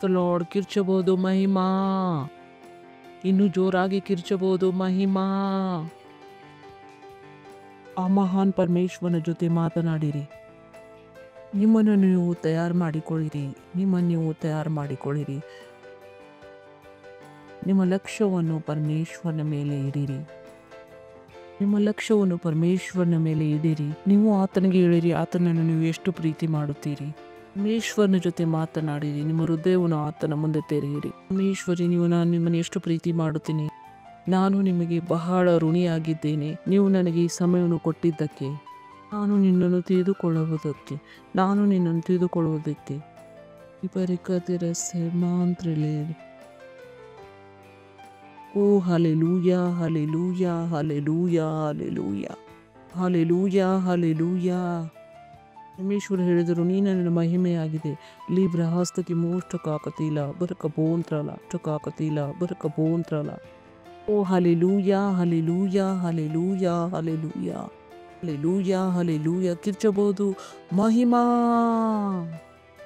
Lord ಕಿರ್ಚಬಹುದು Mahima. ಇನ್ನು ಜೋರಾಗಿ ಕಿರ್ಚಬಹುದು ಮಹಿಮಾ. ಆ ಮಹಾನ್ ಪರಮೇಶ್ವರನ ಜೊತೆ ಮಾತನಾಡಿರಿ. ನಿಮ್ಮನ್ನು ನೀವು ತಯಾರು ಮಾಡಿಕೊಳ್ಳಿರಿ. ನಿಮ್ಮನ್ನು ನೀವು ತಯಾರು ಮಾಡಿಕೊಳ್ಳಿರಿ. ನಿಮ್ಮ ಲಕ್ಷ್ಯವನ್ನು ಪರಮೇಶ್ವರನ ಮೇಲೆ ಇಡಿರಿ. ನಿಮ್ಮ ಲಕ್ಷ್ಯವನ್ನು ಪರಮೇಶ್ವರನ ಮೇಲೆ ಇಡಿರಿ. ನೀವು ಆತನಿಗೆ ಹೇಳಿರಿ, ಆತನನ್ನು ನೀವು ಎಷ್ಟು ಪ್ರೀತಿ ಮಾಡುತ್ತೀರಿ. ಪರಮೇಶ್ವರನ ಜೊತೆ ಮಾತನಾಡಿರಿ. ನಿಮ್ಮ ಹೃದಯವನ್ನು ಆತನ ಮುಂದೆ ತೆರೆಯಿರಿ. ಪರಮೇಶ್ವರಿ, ನಾನು ನಿಮ್ಮನ್ನು ಎಷ್ಟು ಪ್ರೀತಿ ಮಾಡುತ್ತೀನಿ. ನಾನು ನಿಮಗೆ ಬಹಳ ಋಣಿಯಾಗಿದ್ದೇನೆ. ನೀವು ನನಗೆ ಈ ಸಮಯವನ್ನು ಕೊಟ್ಟಿದ್ದಕ್ಕೆ, ನಾನು ನಿನ್ನನ್ನು ತಿಳಿದುಕೊಳ್ಳುವುದಕ್ಕೆ, ಓ hallelujah, hallelujah, hallelujah, hallelujah, hallelujah, hallelujah. ಪರಮೇಶ್ವರ ಹೇಳಿದರು, ನೀನು ನನ್ನ ಮಹಿಮೆಯಾಗಿದೆ. ಲಿಬ್ರ ಹಸ್ತಕ್ಕೆ ಮೋಷ್ಟಕಾಕತಿಲ್ಲ ಬರಕ ಬೋಂತ್ರಲ ಕಾಕತಿಲ್ಲ ಬರಕ ಬೋಂತ್ರಲ. ಓ hallelujah, hallelujah, hallelujah, hallelujah, hallelujah, hallelujah. ಕಿರ್ಚಬಹುದು ಮಹಿಮಾ.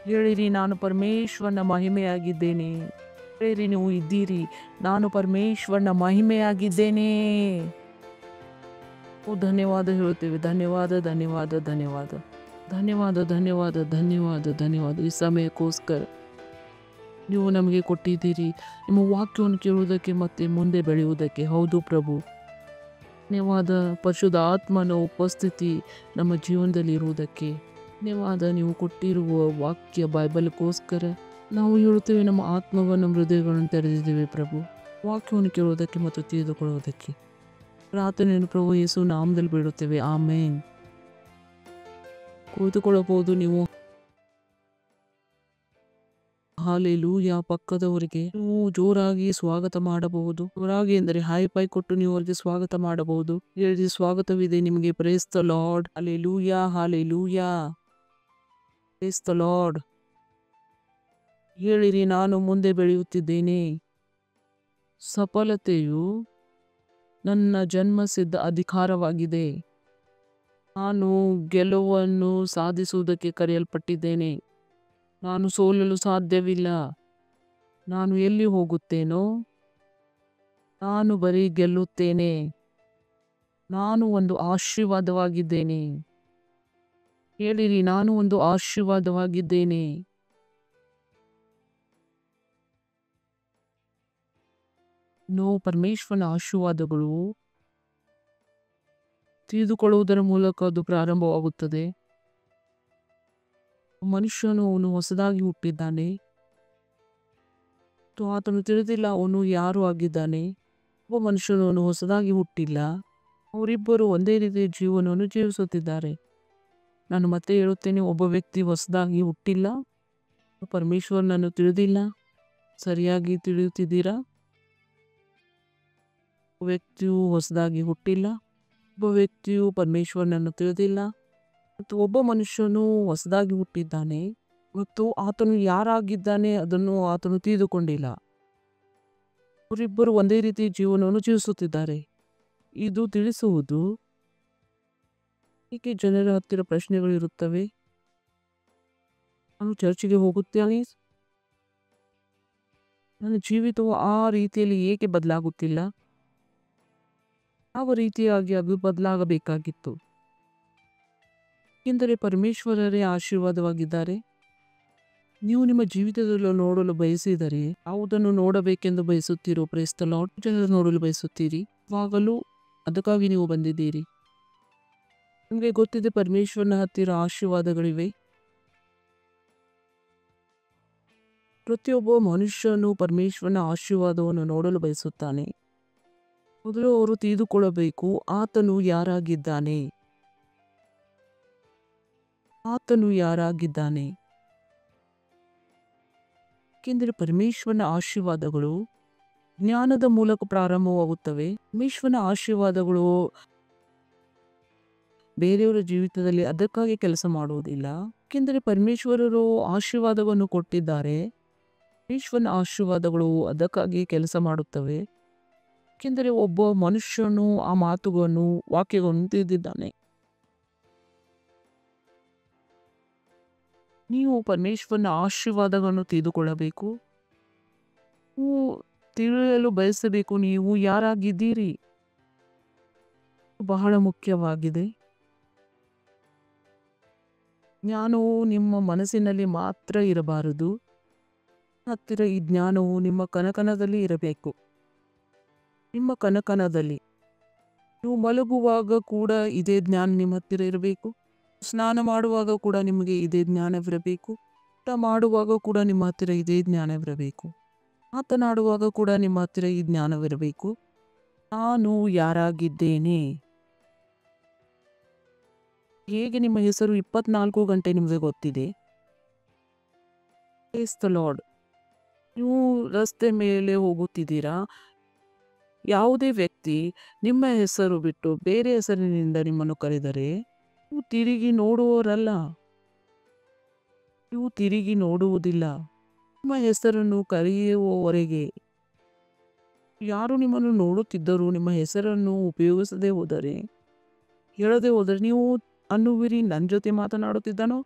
ಹೇಳಿರಿ, ನಾನು ಪರಮೇಶ್ವರನ ಮಹಿಮೆಯಾಗಿದ್ದೇನೆ. ಹೇಳಿರಿ, ನೀವು ಇದ್ದೀರಿ, ನಾನು ಪರಮೇಶ್ವರನ ಮಹಿಮೆಯಾಗಿದ್ದೇನೆ. ಓ ಧನ್ಯವಾದ ಹೇಳುತ್ತೇವೆ. ಧನ್ಯವಾದ, ಧನ್ಯವಾದ, ಧನ್ಯವಾದ, ಧನ್ಯವಾದ, ಧನ್ಯವಾದ, ಧನ್ಯವಾದ, ಧನ್ಯವಾದ. ಈ ಸಮಯಕ್ಕೋಸ್ಕರ ನೀವು ನಮಗೆ ಕೊಟ್ಟಿದ್ದೀರಿ, ನಿಮ್ಮ ವಾಕ್ಯವನ್ನು ಕೇಳುವುದಕ್ಕೆ ಮತ್ತೆ ಮುಂದೆ ಬೆಳೆಯುವುದಕ್ಕೆ. ಹೌದು ಪ್ರಭು, ಧನ್ಯವಾದ. ಪರಿಶುದ್ಧ ಆತ್ಮನ ಉಪಸ್ಥಿತಿ ನಮ್ಮ ಜೀವನದಲ್ಲಿ ಇರುವುದಕ್ಕೆ ಧನ್ಯವಾದ. ನೀವು ಕೊಟ್ಟಿರುವ ವಾಕ್ಯ ಬೈಬಲ್ಗೋಸ್ಕರ ನಾವು ಹೇಳುತ್ತೇವೆ, ನಮ್ಮ ಆತ್ಮವನ್ನು ಹೃದಯಗಳನ್ನು ತೆರೆದಿದ್ದೇವೆ ಪ್ರಭು, ವಾಕ್ಯವನ್ನು ಕೇಳುವುದಕ್ಕೆ ಮತ್ತು ತಿಳಿದುಕೊಳ್ಳುವುದಕ್ಕೆ. ಪ್ರಾರ್ಥನೆಯನ್ನು ಪ್ರಭು ಯೇಸು ನಾಮದಲ್ಲಿ ಬಿಡುತ್ತೇವೆ. ಆಮೇನ್. ಕುಳಿತುಕೊಳ್ಳಬಹುದು ನೀವು. ಹಾಲೆಲೂಯಾ. ಪಕ್ಕದವರಿಗೆ ನೀವು ಜೋರಾಗಿ ಸ್ವಾಗತ ಮಾಡಬಹುದು. ಜೋರಾಗಿ ಎಂದರೆ ಹೈ ಪೈ ಕೊಟ್ಟು ನೀವು ಅವರಿಗೆ ಸ್ವಾಗತ ಮಾಡಬಹುದು. ಹೇಳಿ, ಸ್ವಾಗತವಿದೆ ನಿಮಗೆ. Praise the Lord. ಹಾಲೆಲೂಯಾ, ಹಾಲೆಲೂಯಾ, ಪ್ರೇಸ್ ದ ಲಾರ್ಡ್. ಹೇಳಿರಿ, ನಾನು ಮುಂದೆ ಬೆಳೆಯುತ್ತಿದ್ದೇನೆ. ಸಫಲತೆಯು ನನ್ನ ಜನ್ಮಸಿದ್ಧ ಅಧಿಕಾರವಾಗಿದೆ. ನಾನು ಗೆಲುವನ್ನು ಸಾಧಿಸುವುದಕ್ಕೆ ಕರೆಯಲ್ಪಟ್ಟಿದ್ದೇನೆ. ನಾನು ಸೋಲಲು ಸಾಧ್ಯವಿಲ್ಲ. ನಾನು ಎಲ್ಲಿ ಹೋಗುತ್ತೇನೋ ನಾನು ಬರೀ ಗೆಲ್ಲುತ್ತೇನೆ. ನಾನು ಒಂದು ಆಶೀರ್ವಾದವಾಗಿದ್ದೇನೆ. ಹೇಳಿರಿ, ನಾನು ಒಂದು ಆಶೀರ್ವಾದವಾಗಿದ್ದೇನೆ. ಪರಮೇಶ್ವರನ ಆಶೀರ್ವಾದಗಳು ತಿಳಿದುಕೊಳ್ಳುವುದರ ಮೂಲಕ ಅದು ಪ್ರಾರಂಭವಾಗುತ್ತದೆ. ಮನುಷ್ಯನು ಅವನು ಹೊಸದಾಗಿ ಹುಟ್ಟಿದ್ದಾನೆ. ಆತನು ತಿಳಿದಿಲ್ಲ ಅವನು ಯಾರು ಆಗಿದ್ದಾನೆ. ಒಬ್ಬ ಮನುಷ್ಯನು ಅವನು ಹೊಸದಾಗಿ ಹುಟ್ಟಿಲ್ಲ. ಅವರಿಬ್ಬರು ಒಂದೇ ರೀತಿಯ ಜೀವನವನ್ನು ಜೀವಿಸುತ್ತಿದ್ದಾರೆ. ನಾನು ಮತ್ತೆ ಹೇಳುತ್ತೇನೆ, ಒಬ್ಬ ವ್ಯಕ್ತಿ ಹೊಸದಾಗಿ ಹುಟ್ಟಿಲ್ಲ. ಪರಮೇಶ್ವರನನ್ನು ತಿಳಿದಿಲ್ಲ. ಸರಿಯಾಗಿ ತಿಳಿಯುತ್ತಿದ್ದೀರಾ? ಒಬ್ಬ ವ್ಯಕ್ತಿಯು ಹೊಸದಾಗಿ ಹುಟ್ಟಿಲ್ಲ. ಒಬ್ಬ ವ್ಯಕ್ತಿಯು ಪರಮೇಶ್ವರನನ್ನು ತಿಳಿದಿಲ್ಲ. ಮತ್ತು ಒಬ್ಬ ಮನುಷ್ಯನು ಹೊಸದಾಗಿ ಹುಟ್ಟಿದ್ದಾನೆ ಮತ್ತು ಆತನು ಯಾರಾಗಿದ್ದಾನೆ ಅದನ್ನು ಆತನು ತಿಳಿದುಕೊಂಡಿಲ್ಲ. ಅವರಿಬ್ಬರು ಒಂದೇ ರೀತಿಯ ಜೀವನವನ್ನು ಜೀವಿಸುತ್ತಿದ್ದಾರೆ. ಇದು ತಿಳಿಸುವುದು ಹೀಗೆ ಜನರ ಹತ್ತಿರ ಪ್ರಶ್ನೆಗಳಿರುತ್ತವೆ. ನಾನು ಚರ್ಚಿಗೆ ಹೋಗುತ್ತೇನೆ, ನನ್ನ ಜೀವಿತವು ಆ ರೀತಿಯಲ್ಲಿ ಏಕೆ ಬದಲಾಗುತ್ತಿಲ್ಲ? ಯಾವ ರೀತಿಯಾಗಿ ಅದು ಬದಲಾಗಬೇಕಾಗಿತ್ತು? ಏಕೆಂದರೆ ಪರಮೇಶ್ವರರೇ ಆಶೀರ್ವಾದವಾಗಿದ್ದಾರೆ. ನೀವು ನಿಮ್ಮ ಜೀವಿತದಲ್ಲಿ ನೋಡಲು ಬಯಸಿದರೆ ಯಾವುದನ್ನು ನೋಡಬೇಕೆಂದು ಬಯಸುತ್ತೀರೋ? Praise the lord. ಜನರು ನೋಡಲು ಬಯಸುತ್ತೀರಿ. ಯಾವಾಗಲೂ ಅದಕ್ಕಾಗಿ ನೀವು ಬಂದಿದ್ದೀರಿ. ನಿಮಗೆ ಗೊತ್ತಿದೆ, ಪರಮೇಶ್ವರನ ಹತ್ತಿರ ಆಶೀರ್ವಾದಗಳಿವೆ. ಪ್ರತಿಯೊಬ್ಬ ಮನುಷ್ಯನು ಪರಮೇಶ್ವರನ ಆಶೀರ್ವಾದವನ್ನು ನೋಡಲು ಬಯಸುತ್ತಾನೆ. ಮೊದಲು ಅವರು ತಿಳಿದುಕೊಳ್ಳಬೇಕು, ಆತನು ಯಾರಾಗಿದ್ದಾನೆ. ಆತನು ಯಾರಾಗಿದ್ದಾನೆ. ಏಕೆಂದರೆ ಪರಮೇಶ್ವರನ ಆಶೀರ್ವಾದಗಳು ಜ್ಞಾನದ ಮೂಲಕ ಪ್ರಾರಂಭವಾಗುತ್ತವೆ. ಪರಮೇಶ್ವರನ ಆಶೀರ್ವಾದಗಳು ಬೇರೆಯವರ ಜೀವಿತದಲ್ಲಿ ಅದಕ್ಕಾಗಿ ಕೆಲಸ ಮಾಡುವುದಿಲ್ಲ. ಏಕೆಂದರೆ ಪರಮೇಶ್ವರರು ಆಶೀರ್ವಾದವನ್ನು ಕೊಟ್ಟಿದ್ದಾರೆ. ಪರಮೇಶ್ವರನ ಆಶೀರ್ವಾದಗಳು ಅದಕ್ಕಾಗಿ ಕೆಲಸ ಮಾಡುತ್ತವೆ. ಏಕೆಂದರೆ ಒಬ್ಬ ಮನುಷ್ಯನು ಆ ಮಾತುಗಳನ್ನು, ವಾಕ್ಯಗಳನ್ನು ತಿಳಿದಿದ್ದಾನೆ. ನೀವು ಪರಮೇಶ್ವರನ ಆಶೀರ್ವಾದಗಳನ್ನು ತೆಗೆದುಕೊಳ್ಳಬೇಕು. ನೀವು ತಿಳಿಯಲು ಬಯಸಬೇಕು ನೀವು ಯಾರಾಗಿದ್ದೀರಿ. ಬಹಳ ಮುಖ್ಯವಾಗಿದೆ. ಜ್ಞಾನವು ನಿಮ್ಮ ಮನಸ್ಸಿನಲ್ಲಿ ಮಾತ್ರ ಇರಬಾರದು. ಹತ್ತಿರ ಈ ಜ್ಞಾನವು ನಿಮ್ಮ ಕನಕನದಲ್ಲಿ ಇರಬೇಕು. ನಿಮ್ಮ ಕನಕನದಲ್ಲಿ ನೀವು ಮಲಗುವಾಗ ಕೂಡ ಇದೇ ಜ್ಞಾನ ನಿಮ್ಮ ಹತ್ತಿರ ಇರಬೇಕು. ಸ್ನಾನ ಮಾಡುವಾಗ ಕೂಡ ನಿಮಗೆ ಇದೇ ಜ್ಞಾನವಿರಬೇಕು. ಊಟ ಮಾಡುವಾಗ ಕೂಡ ನಿಮ್ಮ ಹತ್ತಿರ ಇದೇ ಜ್ಞಾನವಿರಬೇಕು. ಮಾತನಾಡುವಾಗ ಕೂಡ ನಿಮ್ಮ ಹತ್ತಿರ ಈ ಜ್ಞಾನವಿರಬೇಕು. ನಾನು ಯಾರಾಗಿದ್ದೇನೆ. ಹೇಗೆ ನಿಮ್ಮ ಹೆಸರು 24 ಗಂಟೆ ನಿಮಗೆ ಗೊತ್ತಿದೆ. Praise the Lord. ನೀವು ರಸ್ತೆ ಮೇಲೆ ಹೋಗುತ್ತಿದ್ದೀರಾ, ಯಾವುದೇ ವ್ಯಕ್ತಿ ನಿಮ್ಮ ಹೆಸರು ಬಿಟ್ಟು ಬೇರೆ ಹೆಸರಿನಿಂದ ನಿಮ್ಮನ್ನು ಕರೆದರೆ ನೀವು ತಿರುಗಿ ನೋಡುವವರಲ್ಲ. ನೀವು ತಿರುಗಿ ನೋಡುವುದಿಲ್ಲ. ನಿಮ್ಮ ಹೆಸರನ್ನು ಕರೆಯುವವರೆಗೆ ಯಾರು ನಿಮ್ಮನ್ನು ನೋಡುತ್ತಿದ್ದರೂ ನಿಮ್ಮ ಹೆಸರನ್ನು ಉಪಯೋಗಿಸದೆ ಹೋದರೆ, ಹೇಳದೆ ಹೋದರೆ ನೀವು ಅನ್ನುವಿರಿ, ನನ್ನ ಜೊತೆ ಮಾತನಾಡುತ್ತಿದ್ದಾನೋ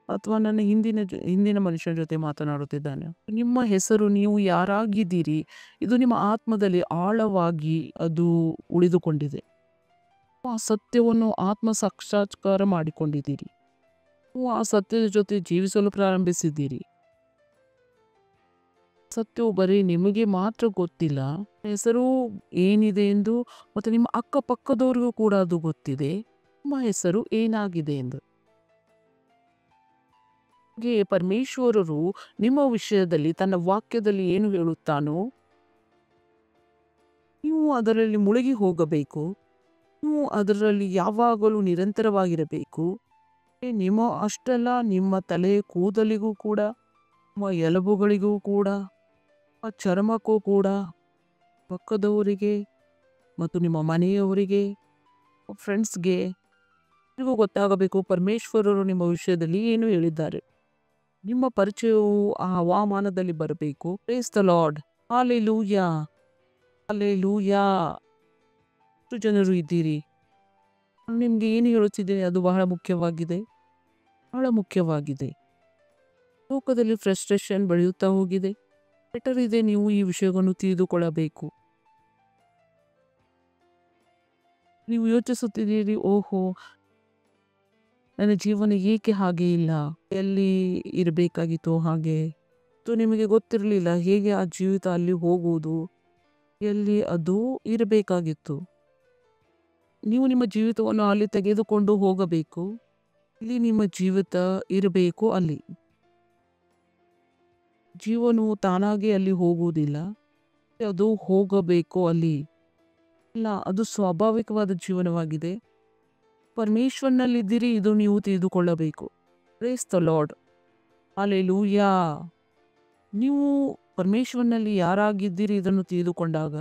ಅಥವಾ ನನ್ನ ಹಿಂದಿನ ಮನುಷ್ಯನ ಜೊತೆ ಮಾತನಾಡುತ್ತಿದ್ದಾನೆ. ನಿಮ್ಮ ಹೆಸರು ನೀವು ಯಾರಾಗಿದ್ದೀರಿ ಇದು ನಿಮ್ಮ ಆತ್ಮದಲ್ಲಿ ಆಳವಾಗಿ ಅದು ಉಳಿದುಕೊಂಡಿದೆ. ಆ ಸತ್ಯವನ್ನು ಆತ್ಮ ಸಾಕ್ಷಾತ್ಕಾರ ಮಾಡಿಕೊಂಡಿದ್ದೀರಿ. ನೀವು ಆ ಸತ್ಯದ ಜೊತೆ ಜೀವಿಸಲು ಪ್ರಾರಂಭಿಸಿದ್ದೀರಿ. ಸತ್ಯವು ಬರೀ ನಿಮಗೆ ಮಾತ್ರ ಗೊತ್ತಿಲ್ಲ, ಹೆಸರು ಏನಿದೆ ಎಂದು ಮತ್ತು ನಿಮ್ಮ ಅಕ್ಕಪಕ್ಕದವ್ರಿಗೂ ಕೂಡ ಅದು ಗೊತ್ತಿದೆ ನಿಮ್ಮ ಹೆಸರು ಏನಾಗಿದೆ ಎಂದು. ಹಾಗೆ ಪರಮೇಶ್ವರರು ನಿಮ್ಮ ವಿಷಯದಲ್ಲಿ ತನ್ನ ವಾಕ್ಯದಲ್ಲಿ ಏನು ಹೇಳುತ್ತಾನೋ ನೀವು ಅದರಲ್ಲಿ ಮುಳುಗಿ ಹೋಗಬೇಕು. ನೀವು ಅದರಲ್ಲಿ ಯಾವಾಗಲೂ ನಿರಂತರವಾಗಿರಬೇಕು. ನಿಮ್ಮ ಅಷ್ಟೆಲ್ಲ ನಿಮ್ಮ ತಲೆ ಕೂದಲಿಗೂ ಕೂಡ, ನಿಮ್ಮ ಎಲುಬುಗಳಿಗೂ ಕೂಡ, ನಿಮ್ಮ ಚರ್ಮಕ್ಕೂ ಕೂಡ, ಪಕ್ಕದವರಿಗೆ ಮತ್ತು ನಿಮ್ಮ ಮನೆಯವರಿಗೆ, ಫ್ರೆಂಡ್ಸ್ಗೆ ನಿಮಗೂ ಗೊತ್ತಾಗಬೇಕು ಪರಮೇಶ್ವರರು ನಿಮ್ಮ ವಿಷಯದಲ್ಲಿ ಏನು ಹೇಳಿದ್ದಾರೆ. ನಿಮ್ಮ ಪರಿಚಯವು ಆ ಹವಾಮಾನದಲ್ಲಿ ಬರಬೇಕು. Praise the Lord. ಹಾಲೆಲೂಯಾ, ಹಾಲೆಲೂಯಾ. ಎಷ್ಟು ಜನರು ಇದ್ದೀರಿ. ನಿಮ್ಗೆ ಏನು ಹೇಳುತ್ತಿದ್ದೇನೆ ಅದು ಬಹಳ ಮುಖ್ಯವಾಗಿದೆ, ಬಹಳ ಮುಖ್ಯವಾಗಿದೆ. ಲೋಕದಲ್ಲಿ ಫ್ರಸ್ಟ್ರೇಷನ್ ಬೆಳೆಯುತ್ತಾ ಹೋಗಿದೆ. ಬೆಟರ್ ಇದೆ ನೀವು ಈ ವಿಷಯವನ್ನು ತಿಳಿದುಕೊಳ್ಳಬೇಕು. ನೀವು ಯೋಚಿಸುತ್ತಿದ್ದೀರಿ, ಓಹೋ ನನ್ನ ಜೀವನ ಏಕೆ ಹಾಗೆ ಇಲ್ಲ, ಎಲ್ಲಿ ಇರಬೇಕಾಗಿತ್ತು ಹಾಗೆ, ನಿಮಗೆ ಗೊತ್ತಿರಲಿಲ್ಲ ಹೇಗೆ ಆ ಜೀವಿತ ಅಲ್ಲಿ ಹೋಗುವುದು, ಎಲ್ಲಿ ಅದು ಇರಬೇಕಾಗಿತ್ತು. ನೀವು ನಿಮ್ಮ ಜೀವಿತವನ್ನು ಅಲ್ಲಿ ತೆಗೆದುಕೊಂಡು ಹೋಗಬೇಕು. ಇಲ್ಲಿ ನಿಮ್ಮ ಜೀವಿತ ಇರಬೇಕು. ಅಲ್ಲಿ ಜೀವನವು ತಾನಾಗಿ ಅಲ್ಲಿ ಹೋಗುವುದಿಲ್ಲ, ಅದು ಹೋಗಬೇಕು ಅಲ್ಲಿ. ಇಲ್ಲ, ಅದು ಸ್ವಾಭಾವಿಕವಾದ ಜೀವನವಾಗಿದೆ. ಪರಮೇಶ್ವರನಲ್ಲಿದ್ದೀರಿ, ಇದು ನೀವು ತಿಳಿದುಕೊಳ್ಳಬೇಕು. Praise the Lord. ಹಾಲೆಲೂಯಾ. ನೀವು ಪರಮೇಶ್ವರನಲ್ಲಿ ಯಾರಾಗಿದ್ದೀರಿ ಇದನ್ನು ತಿಳಿದುಕೊಂಡಾಗ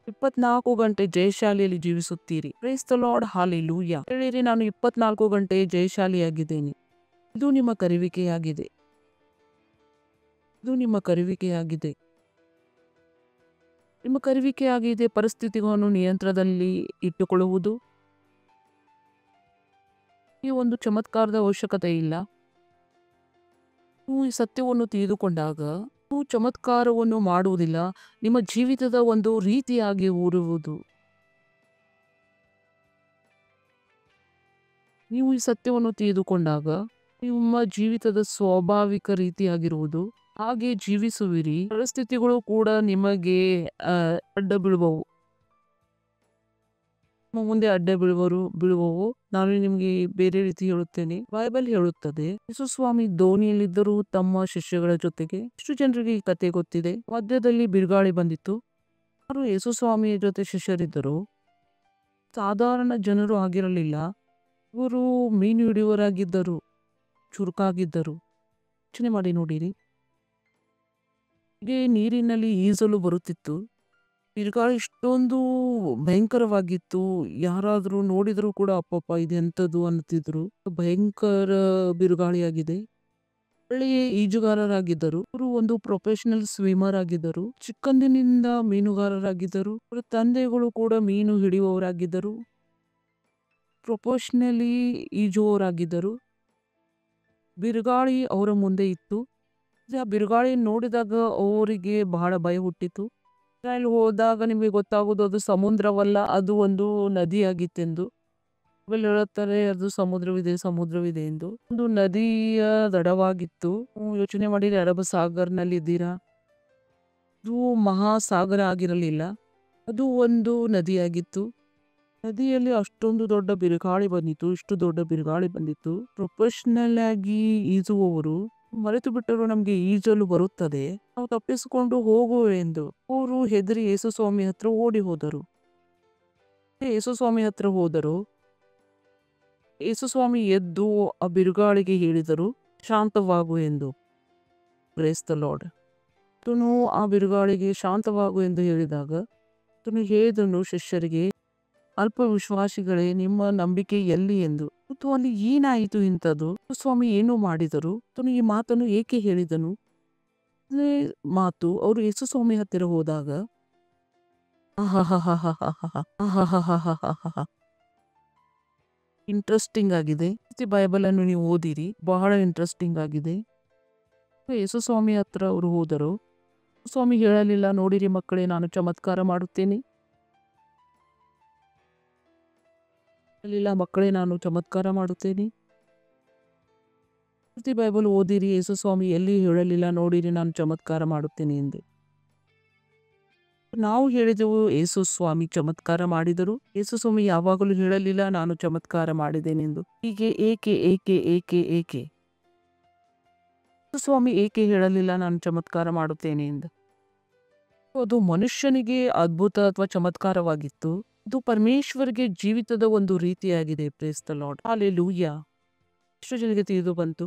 24 ಗಂಟೆ ಜಯಶಾಲಿಯಲ್ಲಿ ಜೀವಿಸುತ್ತೀರಿ. Praise the Lord. ಹಾಲೆಲೂಯಾ. ಹೇಳಿರಿ, ನಾನು 24 ಗಂಟೆ ಜಯಶಾಲಿಯಾಗಿದ್ದೇನೆ. ಇದು ನಿಮ್ಮ ಕರೆಯುವಿಕೆಯಾಗಿದೆ. ಇದು ನಿಮ್ಮ ಕರೆಯುವಿಕೆಯಾಗಿದೆ. ನಿಮ್ಮ ಕರೆಯುವಿಕೆಯಾಗಿದೆ ಪರಿಸ್ಥಿತಿಗಳನ್ನು ನಿಯಂತ್ರಣದಲ್ಲಿ ಇಟ್ಟುಕೊಳ್ಳುವುದು. ಈ ಒಂದು ಚಮತ್ಕಾರದ ಅವಶ್ಯಕತೆ ಇಲ್ಲ. ನೀವು ಈ ಸತ್ಯವನ್ನು ತಿಳಿದುಕೊಂಡಾಗ ನೀವು ಚಮತ್ಕಾರವನ್ನು ಮಾಡುವುದಿಲ್ಲ, ನಿಮ್ಮ ಜೀವಿತದ ಒಂದು ರೀತಿಯಾಗಿ ಊರುವುದು. ನೀವು ಈ ಸತ್ಯವನ್ನು ತಿಳಿದುಕೊಂಡಾಗ ನಿಮ್ಮ ಜೀವಿತದ ಸ್ವಾಭಾವಿಕ ರೀತಿಯಾಗಿರುವುದು. ಹಾಗೆ ಜೀವಿಸುವಿರಿ. ಪರಿಸ್ಥಿತಿಗಳು ಕೂಡ ನಿಮಗೆ ಅಡ್ಡ ಬೀಳುವವು, ಮುಂದೆ ಅಡ್ಡ ಬೀಳುವವು. ನಾನು ನಿಮಗೆ ಬೇರೆ ರೀತಿ ಹೇಳುತ್ತೇನೆ. ಬೈಬಲ್ ಹೇಳುತ್ತದೆ, ಯೇಸುಸ್ವಾಮಿ ದೋಣಿಯಲ್ಲಿದ್ದರೂ ತಮ್ಮ ಶಿಷ್ಯಗಳ ಜೊತೆಗೆ. ಎಷ್ಟು ಜನರಿಗೆ ಈ ಕತೆ ಗೊತ್ತಿದೆ. ಮಧ್ಯದಲ್ಲಿ ಬಿರುಗಾಳಿ ಬಂದಿತ್ತು. ಅವರು ಯೇಸುಸ್ವಾಮಿಯ ಜೊತೆ ಶಿಷ್ಯರಿದ್ದರು. ಸಾಧಾರಣ ಜನರು ಆಗಿರಲಿಲ್ಲ. ಇವರು ಮೀನು ಹಿಡಿಯುವವರಾಗಿದ್ದರು, ಚುರುಕಾಗಿದ್ದರು. ಯೋಚನೆ ಮಾಡಿ ನೋಡಿರಿ. ಹೀಗೆ ನೀರಿನಲ್ಲಿ ಈಜಲು ಬರುತ್ತಿತ್ತು. ಬಿರುಗಾಳಿ ಇಷ್ಟೊಂದು ಭಯಂಕರವಾಗಿತ್ತು. ಯಾರಾದರೂ ನೋಡಿದರೂ ಕೂಡ ಅಪ್ಪಪ್ಪ ಇದೆಂಥದ್ದು ಅನ್ನುತ್ತಿದ್ರು. ಭಯಂಕರ ಬಿರುಗಾಳಿಯಾಗಿದೆ. ಒಳ್ಳೆಯ ಈಜುಗಾರರಾಗಿದ್ದರು. ಅವರು ಒಂದು ಪ್ರೊಫೆಷನಲ್ ಸ್ವಿಮ್ಮರ್ ಆಗಿದ್ದರು. ಚಿಕ್ಕಂದಿನಿಂದ ಮೀನುಗಾರರಾಗಿದ್ದರು. ಅವರ ತಂದೆಗಳು ಕೂಡ ಮೀನು ಹಿಡಿಯುವವರಾಗಿದ್ದರು. ಪ್ರೊಫೆಷನಲಿ ಈಜುವವರಾಗಿದ್ದರು. ಬಿರುಗಾಳಿ ಅವರ ಮುಂದೆ ಇತ್ತು. ಆ ಬಿರುಗಾಳಿ ನೋಡಿದಾಗ ಅವರಿಗೆ ಬಹಳ ಭಯ ಹುಟ್ಟಿತು. ಅಲ್ಲಿ ಹೋದಾಗ ನಿಮಗೆ ಗೊತ್ತಾಗೋದು ಅದು ಸಮುದ್ರವಲ್ಲ, ಅದು ಒಂದು ನದಿಯಾಗಿತ್ತೆಂದು. ಆಮೇಲೆ ಹೇಳುತ್ತಾರೆ ಅದು ಸಮುದ್ರವಿದೆ ಎಂದು. ಒಂದು ನದಿಯ ದಡವಾಗಿತ್ತು. ಯೋಚನೆ ಮಾಡಿದ್ರೆ ಅರಬ್ ಸಾಗರ್ನಲ್ಲಿ ಇದ್ದೀರಾ. ಅದು ಮಹಾಸಾಗರ ಆಗಿರಲಿಲ್ಲ, ಅದು ಒಂದು ನದಿಯಾಗಿತ್ತು. ನದಿಯಲ್ಲಿ ಅಷ್ಟೊಂದು ದೊಡ್ಡ ಬಿರುಗಾಳಿ ಬಂದಿತ್ತು. ಇಷ್ಟು ದೊಡ್ಡ ಬಿರುಗಾಳಿ ಬಂದಿತ್ತು. ಪ್ರೊಫೆಷನಲ್ ಆಗಿ ಈಜುವವರು ಮರೆತು ಬಿಟ್ಟರು ನಮ್ಗೆ ಈಜಲು ಬರುತ್ತದೆ, ನಾವು ತಪ್ಪಿಸಿಕೊಂಡು ಹೋಗುವೆ ಎಂದು. ಅವರು ಹೆದರಿ ಯೇಸು ಸ್ವಾಮಿ ಹತ್ರ ಓಡಿ ಹೋದರು. ಯೇಸು ಸ್ವಾಮಿ ಹತ್ರ ಹೋದರು. ಯೇಸು ಸ್ವಾಮಿ ಎದ್ದು ಆ ಬಿರುಗಾಳಿಗೆ ಹೇಳಿದರು, ಶಾಂತವಾಗು ಎಂದು. Praise the Lord. ಆತನು ಆ ಬಿರುಗಾಳಿಗೆ ಶಾಂತವಾಗು ಎಂದು ಹೇಳಿದಾಗ ಆತನು ಹೇಳಿದನು ಶಿಷ್ಯರಿಗೆ, ಅಲ್ಪ ವಿಶ್ವಾಸಿಗಳೇ, ನಿಮ್ಮ ನಂಬಿಕೆ ಎಲ್ಲಿ ಎಂದು. ಮತ್ತು ಅಲ್ಲಿ ಏನಾಯಿತು ಇಂಥದ್ದು? ಸ್ವಾಮಿ ಏನು ಮಾಡಿದರು? ಆತನು ಈ ಮಾತನ್ನು ಏಕೆ ಹೇಳಿದನು? ಅದೇ ಮಾತು ಅವರು ಯೇಸು ಸ್ವಾಮಿ ಹತ್ತಿರ ಹೋದಾಗ ಇಂಟ್ರೆಸ್ಟಿಂಗ್ ಆಗಿದೆ. ಬೈಬಲ್ ಅನ್ನು ನೀವು ಓದಿರಿ, ಬಹಳ ಇಂಟ್ರೆಸ್ಟಿಂಗ್ ಆಗಿದೆ. ಯೇಸು ಸ್ವಾಮಿ ಹತ್ರ ಅವರು ಹೋದರು. ಸ್ವಾಮಿ ಹೇಳಲಿಲ್ಲ, ನೋಡಿರಿ ಮಕ್ಕಳೇ, ನಾನು ಚಮತ್ಕಾರ ಮಾಡುತ್ತೇನೆ. ಹೇಳಿಲ್ಲ, ಮಕ್ಕಳೇ, ನಾನು ಚಮತ್ಕಾರ ಮಾಡುತ್ತೇನೆ. ಬೈಬಲ್ ಓದಿರಿ, ಯೇಸು ಸ್ವಾಮಿ ಎಲ್ಲಿ ಹೇಳಲಿಲ್ಲ, ನೋಡಿರಿ ನಾನು ಚಮತ್ಕಾರ ಮಾಡುತ್ತೇನೆ ಎಂದು. ನಾವು ಹೇಳಿದೆವು ಯೇಸು ಸ್ವಾಮಿ ಚಮತ್ಕಾರ ಮಾಡಿದರು. ಯೇಸು ಸ್ವಾಮಿ ಯಾವಾಗಲೂ ಹೇಳಲಿಲ್ಲ ನಾನು ಚಮತ್ಕಾರ ಮಾಡಿದ್ದೇನೆಂದು. ಹೀಗೆ ಏಕೆ ಏಕೆ ಏಕೆ ಏಕೆ ಯೇಸು ಸ್ವಾಮಿ ಏಕೆ ಹೇಳಲಿಲ್ಲ ನಾನು ಚಮತ್ಕಾರ ಮಾಡುತ್ತೇನೆ ಎಂದು? ಅದು ಮನುಷ್ಯನಿಗೆ ಅದ್ಭುತ ಅಥವಾ ಚಮತ್ಕಾರವಾಗಿತ್ತು. ಇದು ಪರಮೇಶ್ವರಿಗೆ ಜೀವಿತದ ಒಂದು ರೀತಿಯಾಗಿದೆ. Praise the Lord. ಹಲ್ಲೆಲೂಯಾ. ಎಷ್ಟು ಜನಕ್ಕೆ ತಿಳಿದು ಬಂತು?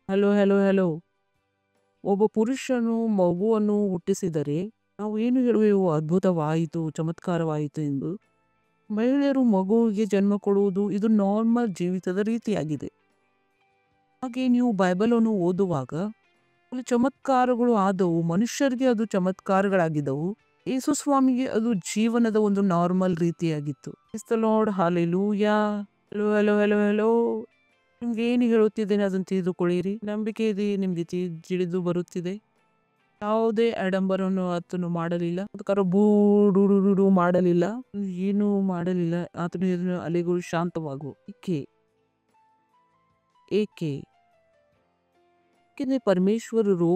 Hello hello hello. ಒಬ್ಬ ಪುರುಷನು ಮಗುವನ್ನು ಹುಟ್ಟಿಸಿದರೆ ನಾವು ಏನು ಹೇಳುವೆವು? ಅದ್ಭುತವಾಯಿತು, ಚಮತ್ಕಾರವಾಯಿತು ಎಂದು. ಮಹಿಳೆಯರು ಮಗುವಿಗೆ ಜನ್ಮ ಕೊಡುವುದು ಇದು ನಾರ್ಮಲ್ ಜೀವಿತದ ರೀತಿಯಾಗಿದೆ. ಹಾಗೆ ನೀವು ಬೈಬಲನ್ನು ಓದುವಾಗ ಅಲ್ಲಿ ಚಮತ್ಕಾರಗಳು ಆದವು, ಮನುಷ್ಯರಿಗೆ ಅದು ಚಮತ್ಕಾರಗಳಾಗಿದ್ದವು. ಯೇಸು ಸ್ವಾಮಿಗೆ ಅದು ಜೀವನದ ಒಂದು ನಾರ್ಮಲ್ ರೀತಿಯಾಗಿತ್ತು. Praise the Lord. Hallelujah. Hello hello hello hello. ನಿಮ್ಗೆ ಏನು ಹೇಳುತ್ತಿದ್ದೇನೆ ಅದನ್ನು ತಿಳಿದುಕೊಳ್ಳಿರಿ. ನಂಬಿಕೆ ಇದೆ, ನಿಮ್ಗೆ ತಿಳಿದು ಬರುತ್ತಿದೆ. ಯಾವುದೇ ಆಡಂಬರವನ್ನು ಆತನು ಮಾಡಲಿಲ್ಲ, ಬೂಡು ಮಾಡಲಿಲ್ಲ, ಏನು ಮಾಡಲಿಲ್ಲ. ಆತನು ಹೇಳಿದನು, ಅಲೆಗಳು ಶಾಂತವಾಗು. ಏಕೆ ಏಕೆ? ಏಕೆಂದರೆ ಪರಮೇಶ್ವರರು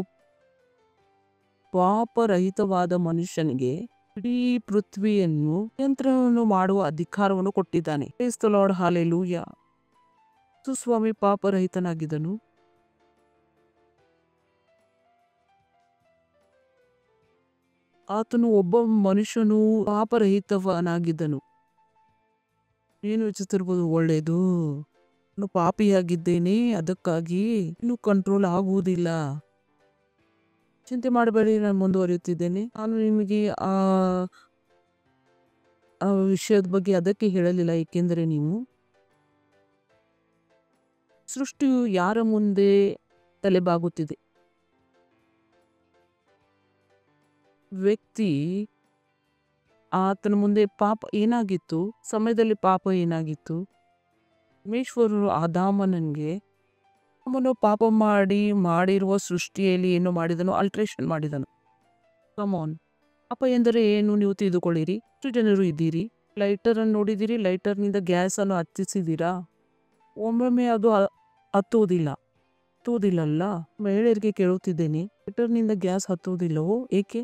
ಪಾಪರಹಿತವಾದ ಮನುಷ್ಯನಿಗೆ ಇಡೀ ಪೃಥ್ವಿಯನ್ನು ನಿಯಂತ್ರಣವನ್ನು ಮಾಡುವ ಅಧಿಕಾರವನ್ನು ಕೊಟ್ಟಿದ್ದಾನೆ. Praise the Lord. ಹಲ್ಲೆಲೂಯಾ. ಯೇಸು ಸ್ವಾಮಿ ಪಾಪರಹಿತನಾಗಿದ್ದನು. ಆತನು ಒಬ್ಬ ಮನುಷ್ಯನು ಪಾಪರಹಿತವನಾಗಿದ್ದನು. ಏನು ಯೋಚಿಸ್ತಿರ್ಬೋದು? ಒಳ್ಳೆಯದು, ನಾನು ಪಾಪಿಯಾಗಿದ್ದೇನೆ, ಅದಕ್ಕಾಗಿ ಇನ್ನು ಕಂಟ್ರೋಲ್ ಆಗುವುದಿಲ್ಲ. ಚಿಂತೆ ಮಾಡಬೇಡಿ, ನಾನು ಮುಂದುವರಿಯುತ್ತಿದ್ದೇನೆ. ನಾನು ನಿಮಗೆ ಆ ವಿಷಯದ ಬಗ್ಗೆ ಅದಕ್ಕೆ ಹೇಳಲಿಲ್ಲ, ಏಕೆಂದರೆ ನೀವು ಸೃಷ್ಟಿಯು ಯಾರ ಮುಂದೆ ತಲೆಬಾಗುತ್ತಿದೆ? ವ್ಯಕ್ತಿ ಆತನ ಮುಂದೆ ಪಾಪ ಏನಾಗಿತ್ತು? ಸಮಯದಲ್ಲಿ ಪಾಪ ಏನಾಗಿತ್ತು? ಪರಮೇಶ್ವರರು ಆದಾಮನಿಗೆ ಅವನು ಪಾಪ ಮಾಡಿರುವ ಸೃಷ್ಟಿಯಲ್ಲಿ ಏನು ಮಾಡಿದನು? ಅಲ್ಟ್ರೇಷನ್ ಮಾಡಿದನು. ಕಮಾನ್. ಪಾಪ ಎಂದರೆ ಏನು ನೀವು ತಿಳಿದುಕೊಳ್ಳಿರಿ. ಎಷ್ಟು ಜನರು ಇದ್ದೀರಿ? ಲೈಟರ್ ಅನ್ನು ನೋಡಿದಿರಿ? ಲೈಟರ್ನಿಂದ ಗ್ಯಾಸ್ ಅನ್ನು ಹತ್ತಿಸಿದ್ದೀರಾ? ಒಮ್ಮೊಮ್ಮೆ ಅದು ಹತ್ತುವುದಿಲ್ಲಲ್ಲ. ಮಹಿಳೆಯರಿಗೆ ಕೇಳುತ್ತಿದ್ದೇನೆ, ಲೈಟರ್ನಿಂದ ಗ್ಯಾಸ್ ಹತ್ತುವುದಿಲ್ಲವೋ? ಏಕೆ?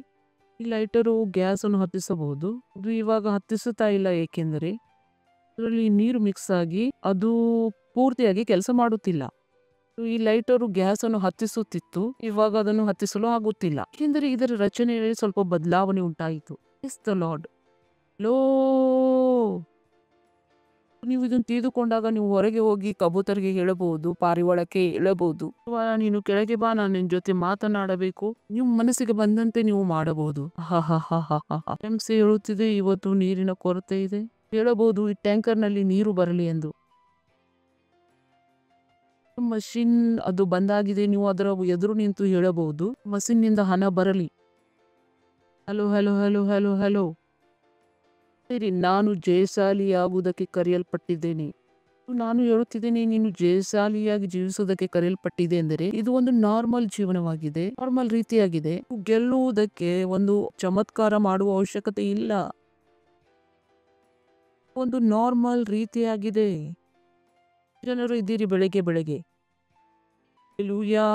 ಈ ಲೈಟರು ಗ್ಯಾಸ್ ಅನ್ನು ಹತ್ತಿಸಬಹುದು, ಅದು ಇವಾಗ ಹತ್ತಿಸುತ್ತಾ ಇಲ್ಲ. ಏಕೆಂದರೆ ಅದರಲ್ಲಿ ನೀರು ಮಿಕ್ಸ್ ಆಗಿ ಅದು ಪೂರ್ತಿಯಾಗಿ ಕೆಲಸ ಮಾಡುತ್ತಿಲ್ಲ. ಈ ಲೈಟರು ಗ್ಯಾಸ್ ಅನ್ನು ಹತ್ತಿಸುತ್ತಿತ್ತು, ಇವಾಗ ಅದನ್ನು ಹತ್ತಿಸಲು ಆಗುತ್ತಿಲ್ಲ. ಏಕೆಂದರೆ ಇದರ ರಚನೆಯಲ್ಲಿ ಸ್ವಲ್ಪ ಬದಲಾವಣೆ ಉಂಟಾಯಿತು. Praise the lord. ಲೋ, ನೀವು ಇದನ್ನು ತಿಳಿದುಕೊಂಡಾಗ ನೀವು ಹೊರಗೆ ಹೋಗಿ ಕಬೂತರಿಗೆ ಹೇಳಬಹುದು, ಪಾರಿವಾಳಕ್ಕೆ ಹೇಳಬಹುದು, ನೀನು ಕೆಳಗೆ ಬಾ, ನಾನು ನಿನ್ ಜೊತೆ ಮಾತನಾಡಬೇಕು. ನೀವು ಮನಸ್ಸಿಗೆ ಬಂದಂತೆ ನೀವು ಮಾಡಬಹುದು. ಎಂಸಿ ಹೇಳುತ್ತಿದೆ, ಇವತ್ತು ನೀರಿನ ಕೊರತೆ ಇದೆ. ಹೇಳಬಹುದು, ಈ ಟ್ಯಾಂಕರ್ ನಲ್ಲಿ ನೀರು ಬರಲಿ ಎಂದು. ಮಷಿನ್ ಅದು ಬಂದಾಗಿದೆ, ನೀವು ಅದರ ಎದುರು ನಿಂತು ಹೇಳಬಹುದು, ಮಷಿನ್ ನಿಂದ ಹಣ ಬರಲಿ. Hello hello hello hello hello. ಸರಿ, ನಾನು ಜಯಶಾಲಿಯಾಗುವುದಕ್ಕೆ ಕರೆಯಲ್ಪಟ್ಟಿದ್ದೇನೆ. ನಾನು ಹೇಳುತ್ತಿದ್ದೇನೆ, ನೀನು ಜಯಶಾಲಿಯಾಗಿ ಜೀವಿಸುವುದಕ್ಕೆ ಕರೆಯಲ್ಪಟ್ಟಿದೆ ಎಂದರೆ ಇದು ಒಂದು ನಾರ್ಮಲ್ ಜೀವನವಾಗಿದೆ, ನಾರ್ಮಲ್ ರೀತಿಯಾಗಿದೆ. ಗೆಲ್ಲುವುದಕ್ಕೆ ಒಂದು ಚಮತ್ಕಾರ ಮಾಡುವ ಅವಶ್ಯಕತೆ ಇಲ್ಲ. ಒಂದು ನಾರ್ಮಲ್ ರೀತಿಯಾಗಿದೆ. ಜನರು ಇದ್ದೀರಿ ಬೆಳಗ್ಗೆ ಬೆಳಗ್ಗೆ ಹಲ್ಲೆಲೂಯಾ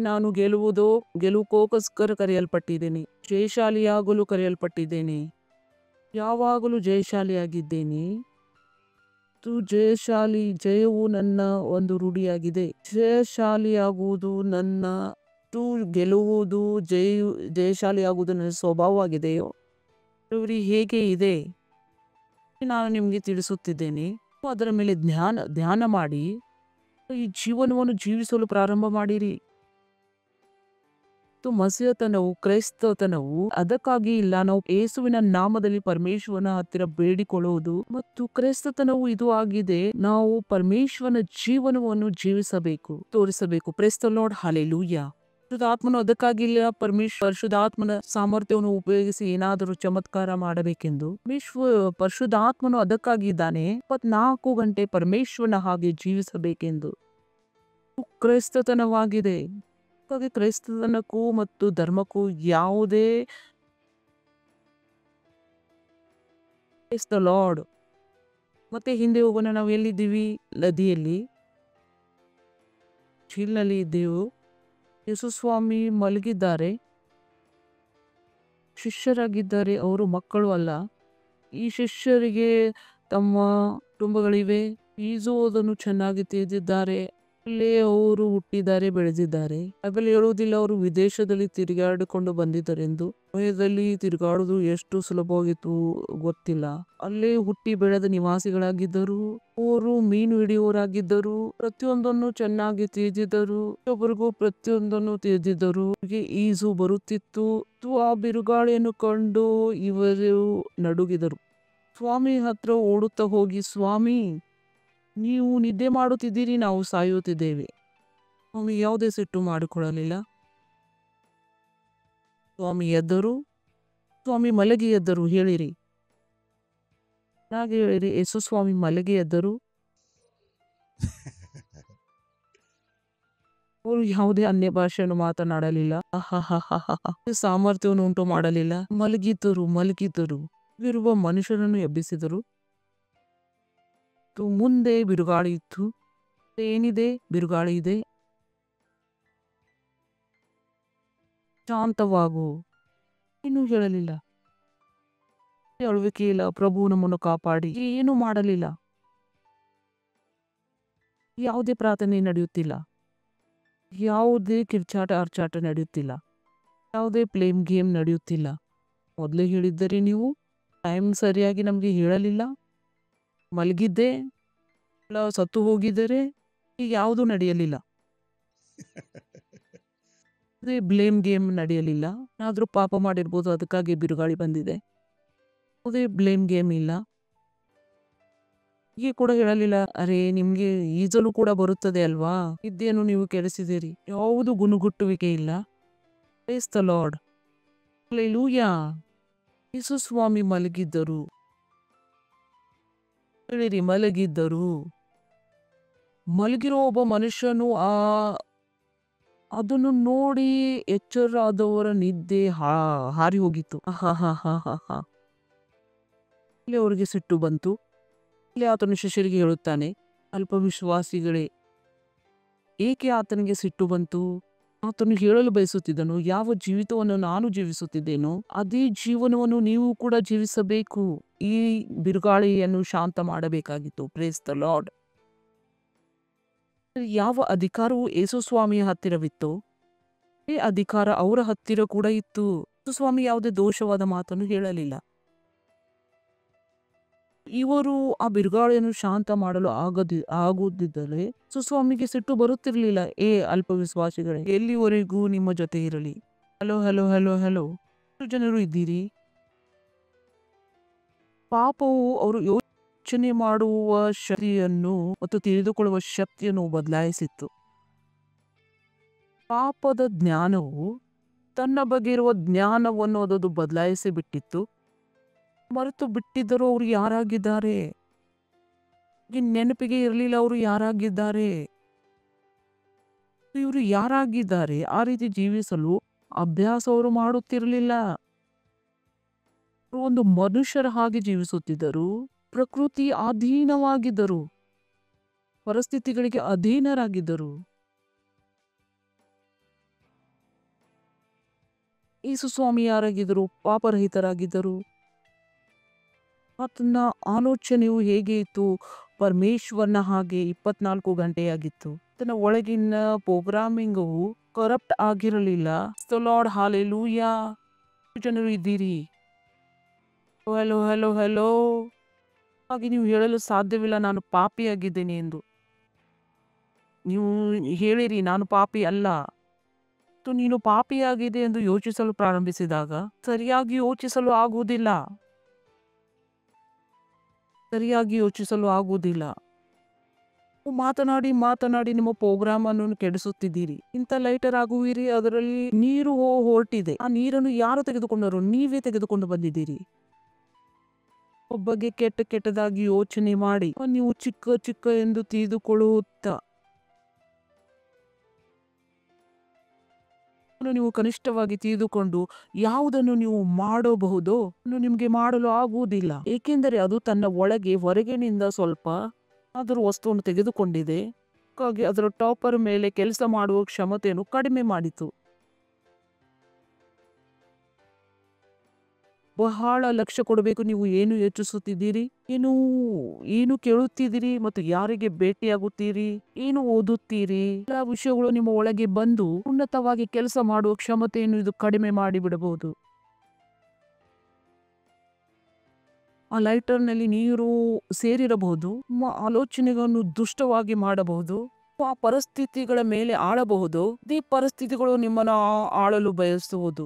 ನಾನು ಗೆಲುವುದಕ್ಕೋಸ್ಕರ ಕರೆಯಲ್ಪಟ್ಟಿದ್ದೇನೆ, ಜಯಶಾಲಿಯಾಗಲು ಕರೆಯಲ್ಪಟ್ಟಿದ್ದೇನೆ, ಯಾವಾಗಲೂ ಜಯಶಾಲಿಯಾಗಿದ್ದೇನೆ. ಜಯಶಾಲಿ, ಜಯವು ನನ್ನ ಒಂದು ರೂಢಿಯಾಗಿದೆ. ಜಯಶಾಲಿಯಾಗುವುದು ನನ್ನ ಗೆಲ್ಲುವುದು, ಜಯಶಾಲಿಯಾಗುವುದು ನನ್ನ ಸ್ವಭಾವವಾಗಿದೆಯೋ ಹೇಗೆ ಇದೆ ನಾನು ನಿಮಗೆ ತಿಳಿಸುತ್ತಿದ್ದೇನೆ. ಅದರ ಮೇಲೆ ಧ್ಯಾನ ಮಾಡಿ ಈ ಜೀವನವನ್ನು ಜೀವಿಸಲು ಪ್ರಾರಂಭ ಮಾಡಿರಿ. ಮಸಿಯತನವು, ಕ್ರೈಸ್ತತನವು ಅದಕ್ಕಾಗಿ ಇಲ್ಲ. ನಾವು ಯೇಸುವಿನ ನಾಮದಲ್ಲಿ ಪರಮೇಶ್ವರನ ಹತ್ತಿರ ಬೇಡಿಕೊಳ್ಳುವುದು ಮತ್ತು ಕ್ರೈಸ್ತತನವು ಇದು ಆಗಿದೆ. ನಾವು ಪರಮೇಶ್ವರನ ಜೀವನವನ್ನು ಜೀವಿಸಬೇಕು, ತೋರಿಸಬೇಕು. Praise the Lord, hallelujah. ಪರಿಶುದ್ಧಾತ್ಮನು ಅದಕ್ಕಾಗಿ ಇಲ್ಲ. ಪರಿಶುದ್ಧಾತ್ಮನ ಸಾಮರ್ಥ್ಯವನ್ನು ಉಪಯೋಗಿಸಿ ಏನಾದರೂ ಚಮತ್ಕಾರ ಮಾಡಬೇಕೆಂದು ಪರಿಶುದ್ಧಾತ್ಮನು ಅದಕ್ಕಾಗಿ ಇದ್ದಾನೆ. 24 ಗಂಟೆ ಪರಮೇಶ್ವರನ ಹಾಗೆ ಜೀವಿಸಬೇಕೆಂದು. ಕ್ರೈಸ್ತತನವಾಗಿದೆ. ಕ್ರೈಸ್ತತನಕ್ಕೂ ಮತ್ತು ಧರ್ಮಕ್ಕೂ ಯಾವುದೇ ಲಾರ್ಡ್. ಮತ್ತೆ ಹಿಂದೆ ಹೋಗೋಣ. ನಾವು ಎಲ್ಲಿದ್ದೀವಿ? ನದಿಯಲ್ಲಿ, ಚೀಲ್ನಲ್ಲಿ ಇದ್ದೆವು. ಯೇಸು ಸ್ವಾಮಿ ಮಲಗಿದ್ದಾರೆ. ಶಿಷ್ಯರಾಗಿದ್ದಾರೆ, ಅವರು ಮಕ್ಕಳು ಅಲ್ಲ. ಈ ಶಿಷ್ಯರಿಗೆ ತಮ್ಮ ಕುಟುಂಬಗಳಿವೆ. ಈಜುವುದನ್ನು ಚೆನ್ನಾಗಿ ತಿಳಿದಿದ್ದಾರೆ. ಅಲ್ಲೇ ಅವರು ಹುಟ್ಟಿದ್ದಾರೆ, ಬೆಳೆದಿದ್ದಾರೆ. ಬೈಬಲ್ ಹೇಳುವುದಿಲ್ಲ ಅವರು ವಿದೇಶದಲ್ಲಿ ತಿರುಗಾಡಿಕೊಂಡು ಬಂದಿದ್ದಾರೆಂದು. ಸಮಯದಲ್ಲಿ ತಿರುಗಾಡುವುದು ಎಷ್ಟು ಸುಲಭವಾಗಿತ್ತು ಗೊತ್ತಿಲ್ಲ. ಅಲ್ಲೇ ಹುಟ್ಟಿ ಬೆಳೆದ ನಿವಾಸಿಗಳಾಗಿದ್ದರು. ಅವರು ಮೀನು ಹಿಡಿಯುವವರಾಗಿದ್ದರು. ಪ್ರತಿಯೊಂದನ್ನು ಚೆನ್ನಾಗಿ ತಿಳಿದಿದ್ದರು. ಒಬ್ಬರಿಗೂ ಪ್ರತಿಯೊಂದನ್ನು ತಿಳಿದಿದ್ದರು. ಈಜು ಬರುತ್ತಿತ್ತು. ಆ ಬಿರುಗಾಳಿಯನ್ನು ಕಂಡು ಇವರು ನಡುಗಿದರು. ಸ್ವಾಮಿ ಹತ್ರ ಓಡುತ್ತಾ ಹೋಗಿ, ಸ್ವಾಮಿ, ನೀವು ನಿದ್ದೆ ಮಾಡುತ್ತಿದ್ದೀರಿ, ನಾವು ಸಾಯುತ್ತಿದ್ದೇವೆ. ಸ್ವಾಮಿ ಯಾವುದೇ ಸಿಟ್ಟು ಮಾಡಿಕೊಳ್ಳಲಿಲ್ಲ. ಸ್ವಾಮಿ ಎದ್ದರು. ಸ್ವಾಮಿ ಮಲಗಿ ಎದ್ದರು. ಹೇಳಿರಿ, ಹಾಗೆ ಹೇಳಿರಿ. ಯೇಸು ಸ್ವಾಮಿ ಮಲಗಿ ಎದ್ದರು. ಅವರು ಯಾವುದೇ ಅನ್ಯ ಭಾಷೆಯನ್ನು ಮಾತನಾಡಲಿಲ್ಲ. ಸಾಮರ್ಥ್ಯವನ್ನು ಉಂಟು ಮಾಡಲಿಲ್ಲ. ಮಲಗಿದ್ದರು. ಇರುವ ಮನುಷ್ಯರನ್ನು ಎಬ್ಬಿಸಿದರು. ಮುಂದೆ ಬಿರುಗಾಳಿ ಇತ್ತು. ಏನಿದೆ? ಬಿರುಗಾಳಿ ಇದೆ. ಶಾಂತವಾಗು. ಏನು ಹೇಳಲಿಲ್ಲ. ಅಳುವಿಕೆ ಇಲ್ಲ. ಪ್ರಭು ನಮ್ಮನ್ನು ಕಾಪಾಡಿ. ಏನು ಮಾಡಲಿಲ್ಲ. ಯಾವುದೇ ಪ್ರಾರ್ಥನೆ ನಡೆಯುತ್ತಿಲ್ಲ. ಯಾವುದೇ ಕಿರ್ಚಾಟ ಅರ್ಚಾಟ ನಡೆಯುತ್ತಿಲ್ಲ. ಯಾವುದೇ ಪ್ಲೇಮ್ ಗೇಮ್ ನಡೆಯುತ್ತಿಲ್ಲ. ಮೊದಲೇ ಹೇಳಿದ್ದರೆ ನೀವು ಟೈಮ್ ಸರಿಯಾಗಿ ನಮಗೆ ಹೇಳಲಿಲ್ಲ. ಮಲಗಿದ್ದೆ, ಸತ್ತು ಹೋಗಿದ್ದರೆ ಈಗ ಯಾವುದೂ ನಡೆಯಲಿಲ್ಲ. ಅದೇ ಬ್ಲೇಮ್ ಗೇಮ್ ನಡೆಯಲಿಲ್ಲ. ಆದರೂ ಪಾಪ ಮಾಡಿರ್ಬೋದು, ಅದಕ್ಕಾಗಿ ಬಿರುಗಾಳಿ ಬಂದಿದೆ. ಅದೇ ಬ್ಲೇಮ್ ಗೇಮ್ ಇಲ್ಲ. ಹೀಗೆ ಕೂಡ ಹೇಳಲಿಲ್ಲ, ಅರೆ ನಿಮ್ಗೆ ಈಜಲು ಕೂಡ ಬರುತ್ತದೆ ಅಲ್ವಾ, ವಿದ್ಯೆಯನ್ನು ನೀವು ಕೆಡಿಸಿದಿರಿ. ಯಾವುದು ಗುಣಗುಟ್ಟುವಿಕೆ ಇಲ್ಲ. Praise the Lord, hallelujah. ಯೇಸು ಸ್ವಾಮಿ ಮಲಗಿದ್ದರು. ಹೇಳಿರಿ, ಮಲಗಿದ್ದರು. ಮಲಗಿರೋ ಒಬ್ಬ ಮನುಷ್ಯನು ಅದನ್ನು ನೋಡಿ ಎಚ್ಚರಾದವರ ನಿದ್ದೆ ಹಾರಿ ಹೋಗಿತ್ತು. ಇಲ್ಲಿ ಅವರಿಗೆ ಸಿಟ್ಟು ಬಂತು. ಇಲ್ಲಿ ಆತನು ಶಿಷ್ಯರಿಗೆ ಹೇಳುತ್ತಾನೆ, ಅಲ್ಪ ವಿಶ್ವಾಸಿಗಳೇ, ಏಕೆ ಆತನಿಗೆ ಸಿಟ್ಟು ಬಂತು? ಆತನು ಹೇಳಲು ಬಯಸುತ್ತಿದ್ದನು, ಯಾವ ಜೀವಿತವನ್ನು ನಾನು ಜೀವಿಸುತ್ತಿದ್ದೇನೋ ಅದೇ ಜೀವನವನ್ನು ನೀವು ಕೂಡ ಜೀವಿಸಬೇಕು. ಈ ಬಿರುಗಾಳಿಯನ್ನು ಶಾಂತ ಮಾಡಬೇಕಾಗಿತ್ತು. Praise the Lord. ಯಾವ ಅಧಿಕಾರವು ಯೇಸು ಸ್ವಾಮಿಯ ಹತ್ತಿರವಿತ್ತೋ ಈ ಅಧಿಕಾರ ಅವರ ಹತ್ತಿರ ಕೂಡ ಇತ್ತು. ಯೇಸು ಸ್ವಾಮಿ ಯಾವುದೇ ದೋಷವಾದ ಮಾತನ್ನು ಹೇಳಲಿಲ್ಲ. ಇವರು ಆ ಬಿರುಗಾಳಿಯನ್ನು ಶಾಂತ ಮಾಡಲು ಆಗುದಿದ್ದರೆ ಸುಸ್ವಾಮಿಗೆ ಸಿಟ್ಟು ಬರುತ್ತಿರಲಿಲ್ಲ. ಅಲ್ಪ ವಿಶ್ವಾಸಿಗಳೇ, ಎಲ್ಲಿವರೆಗೂ ನಿಮ್ಮ ಜೊತೆ ಇರಲಿ. ಹಲೋ ಹಲೋ ಹಲೋ ಹಲೋ, ಜನರು ಇದ್ದೀರಿ. ಪಾಪವು ಅವರು ಯೋಚನೆ ಮಾಡುವ ಶಕ್ತಿಯನ್ನು ಮತ್ತು ತಿಳಿದುಕೊಳ್ಳುವ ಶಕ್ತಿಯನ್ನು ಬದಲಾಯಿಸಿತ್ತು. ಪಾಪದ ಜ್ಞಾನವು ತನ್ನ ಬಗ್ಗೆ ಇರುವ ಜ್ಞಾನವನ್ನು ಅದನ್ನು ಬದಲಾಯಿಸಿ ಬಿಟ್ಟಿತ್ತು. ಮರೆತು ಬಿಟ್ಟಿದ್ದರು ಅವರು ಯಾರಾಗಿದ್ದಾರೆ. ಈ ನೆನಪಿಗೆ ಇರಲಿಲ್ಲ ಅವರು ಯಾರಾಗಿದ್ದಾರೆ. ಇವರು ಯಾರಾಗಿದ್ದಾರೆ ಆ ರೀತಿ ಜೀವಿಸಲು ಅಭ್ಯಾಸ ಅವರು ಮಾಡುತ್ತಿರಲಿಲ್ಲ. ಅವರು ಒಂದು ಮನುಷ್ಯರ ಹಾಗೆ ಜೀವಿಸುತ್ತಿದ್ದರು. ಪ್ರಕೃತಿ ಅಧೀನವಾಗಿದ್ದರು, ಪರಿಸ್ಥಿತಿಗಳಿಗೆ ಅಧೀನರಾಗಿದ್ದರು. ಯೇಸು ಸ್ವಾಮಿ ಯಾರಾಗಿದ್ದರು? ಪಾಪರಹಿತರಾಗಿದ್ದರು. ಆತನ ಆಲೋಚನೆಯು ಹೇಗೆ ಇತ್ತು? ಪರಮೇಶ್ವರನ ಹಾಗೆ 24 ಗಂಟೆಯಾಗಿತ್ತು. ಆತನ ಒಳಗಿನ ಪ್ರೋಗ್ರಾಮಿಂಗು ಕರಪ್ಟ್ ಆಗಿರಲಿಲ್ಲ. Lord hallelujah. ಜನರು ಇದ್ದೀರಿ. Hello hello hello. ಹಾಗೆ ನೀವು ಹೇಳಲು ಸಾಧ್ಯವಿಲ್ಲ ನಾನು ಪಾಪಿಯಾಗಿದ್ದೇನೆ ಎಂದು. ನೀವು ಹೇಳಿರಿ ನಾನು ಪಾಪಿ ಅಲ್ಲ. ನೀನು ಪಾಪಿಯಾಗಿದೆ ಎಂದು ಯೋಚಿಸಲು ಪ್ರಾರಂಭಿಸಿದಾಗ ಸರಿಯಾಗಿ ಯೋಚಿಸಲು ಆಗುವುದಿಲ್ಲ. ಸರಿಯಾಗಿ ಯೋಚಿಸಲು ಆಗುವುದಿಲ್ಲ. ಮಾತನಾಡಿ ಮಾತನಾಡಿ ನಿಮ್ಮ ಪ್ರೋಗ್ರಾಮ್ ಅನ್ನು ಕೆಡಿಸುತ್ತಿದ್ದೀರಿ. ಇಂಥ ಲೈಟರ್ ಆಗುವಿರಿ, ಅದರಲ್ಲಿ ನೀರು ಹೊರಟಿದೆ. ಆ ನೀರನ್ನು ಯಾರು ತೆಗೆದುಕೊಂಡರು? ನೀವೇ ತೆಗೆದುಕೊಂಡು ಬಂದಿದ್ದೀರಿ. ಒಬ್ಬಗೆ ಕೆಟ್ಟದಾಗಿ ಯೋಚನೆ ಮಾಡಿ ನೀವು ಚಿಕ್ಕ ಚಿಕ್ಕ ಎಂದು ತಿಳಿದುಕೊಳ್ಳುತ್ತಾ ನೀವು ಕನಿಷ್ಠವಾಗಿ ತಿಳಿದುಕೊಂಡು ಯಾವುದನ್ನು ನೀವು ಮಾಡಬಹುದೋ ನಿಮಗೆ ಮಾಡಲು ಆಗುವುದಿಲ್ಲ. ಏಕೆಂದರೆ ಅದು ತನ್ನ ಒಳಗೆ ಹೊರಗಿನಿಂದ ಸ್ವಲ್ಪ ಅದರ ವಸ್ತುವನ್ನು ತೆಗೆದುಕೊಂಡಿದೆ. ಹಾಗಾಗಿ ಅದರ ಟಾಪರ್ ಮೇಲೆ ಕೆಲಸ ಮಾಡುವ ಕ್ಷಮತೆಯನ್ನು ಕಡಿಮೆ ಮಾಡಿತು. ಬಹಳ ಲಕ್ಷ್ಯ ಕೊಡಬೇಕು. ನೀವು ಏನು ಯೋಚಿಸುತ್ತಿದ್ದೀರಿ, ಏನು ಕೇಳುತ್ತಿದ್ದೀರಿ ಮತ್ತು ಯಾರಿಗೆ ಭೇಟಿಯಾಗುತ್ತೀರಿ, ಏನು ಓದುತ್ತೀರಿ, ಎಲ್ಲ ವಿಷಯಗಳು ನಿಮ್ಮ ಒಳಗೆ ಬಂದು ಉನ್ನತವಾಗಿ ಕೆಲಸ ಮಾಡುವ ಕ್ಷಮತೆಯನ್ನು ಇದು ಕಡಿಮೆ ಮಾಡಿಬಿಡಬಹುದು. ಆ ಲೈಟರ್ನಲ್ಲಿ ನೀರು ಸೇರಿರಬಹುದು. ನಿಮ್ಮ ಆಲೋಚನೆಗಳನ್ನು ದುಷ್ಟವಾಗಿ ಮಾಡಬಹುದು. ಆ ಪರಿಸ್ಥಿತಿಗಳ ಮೇಲೆ ಆಳಬಹುದು. ಈ ಪರಿಸ್ಥಿತಿಗಳು ನಿಮ್ಮನ್ನು ಆಳಲು ಬಯಸುವುದು.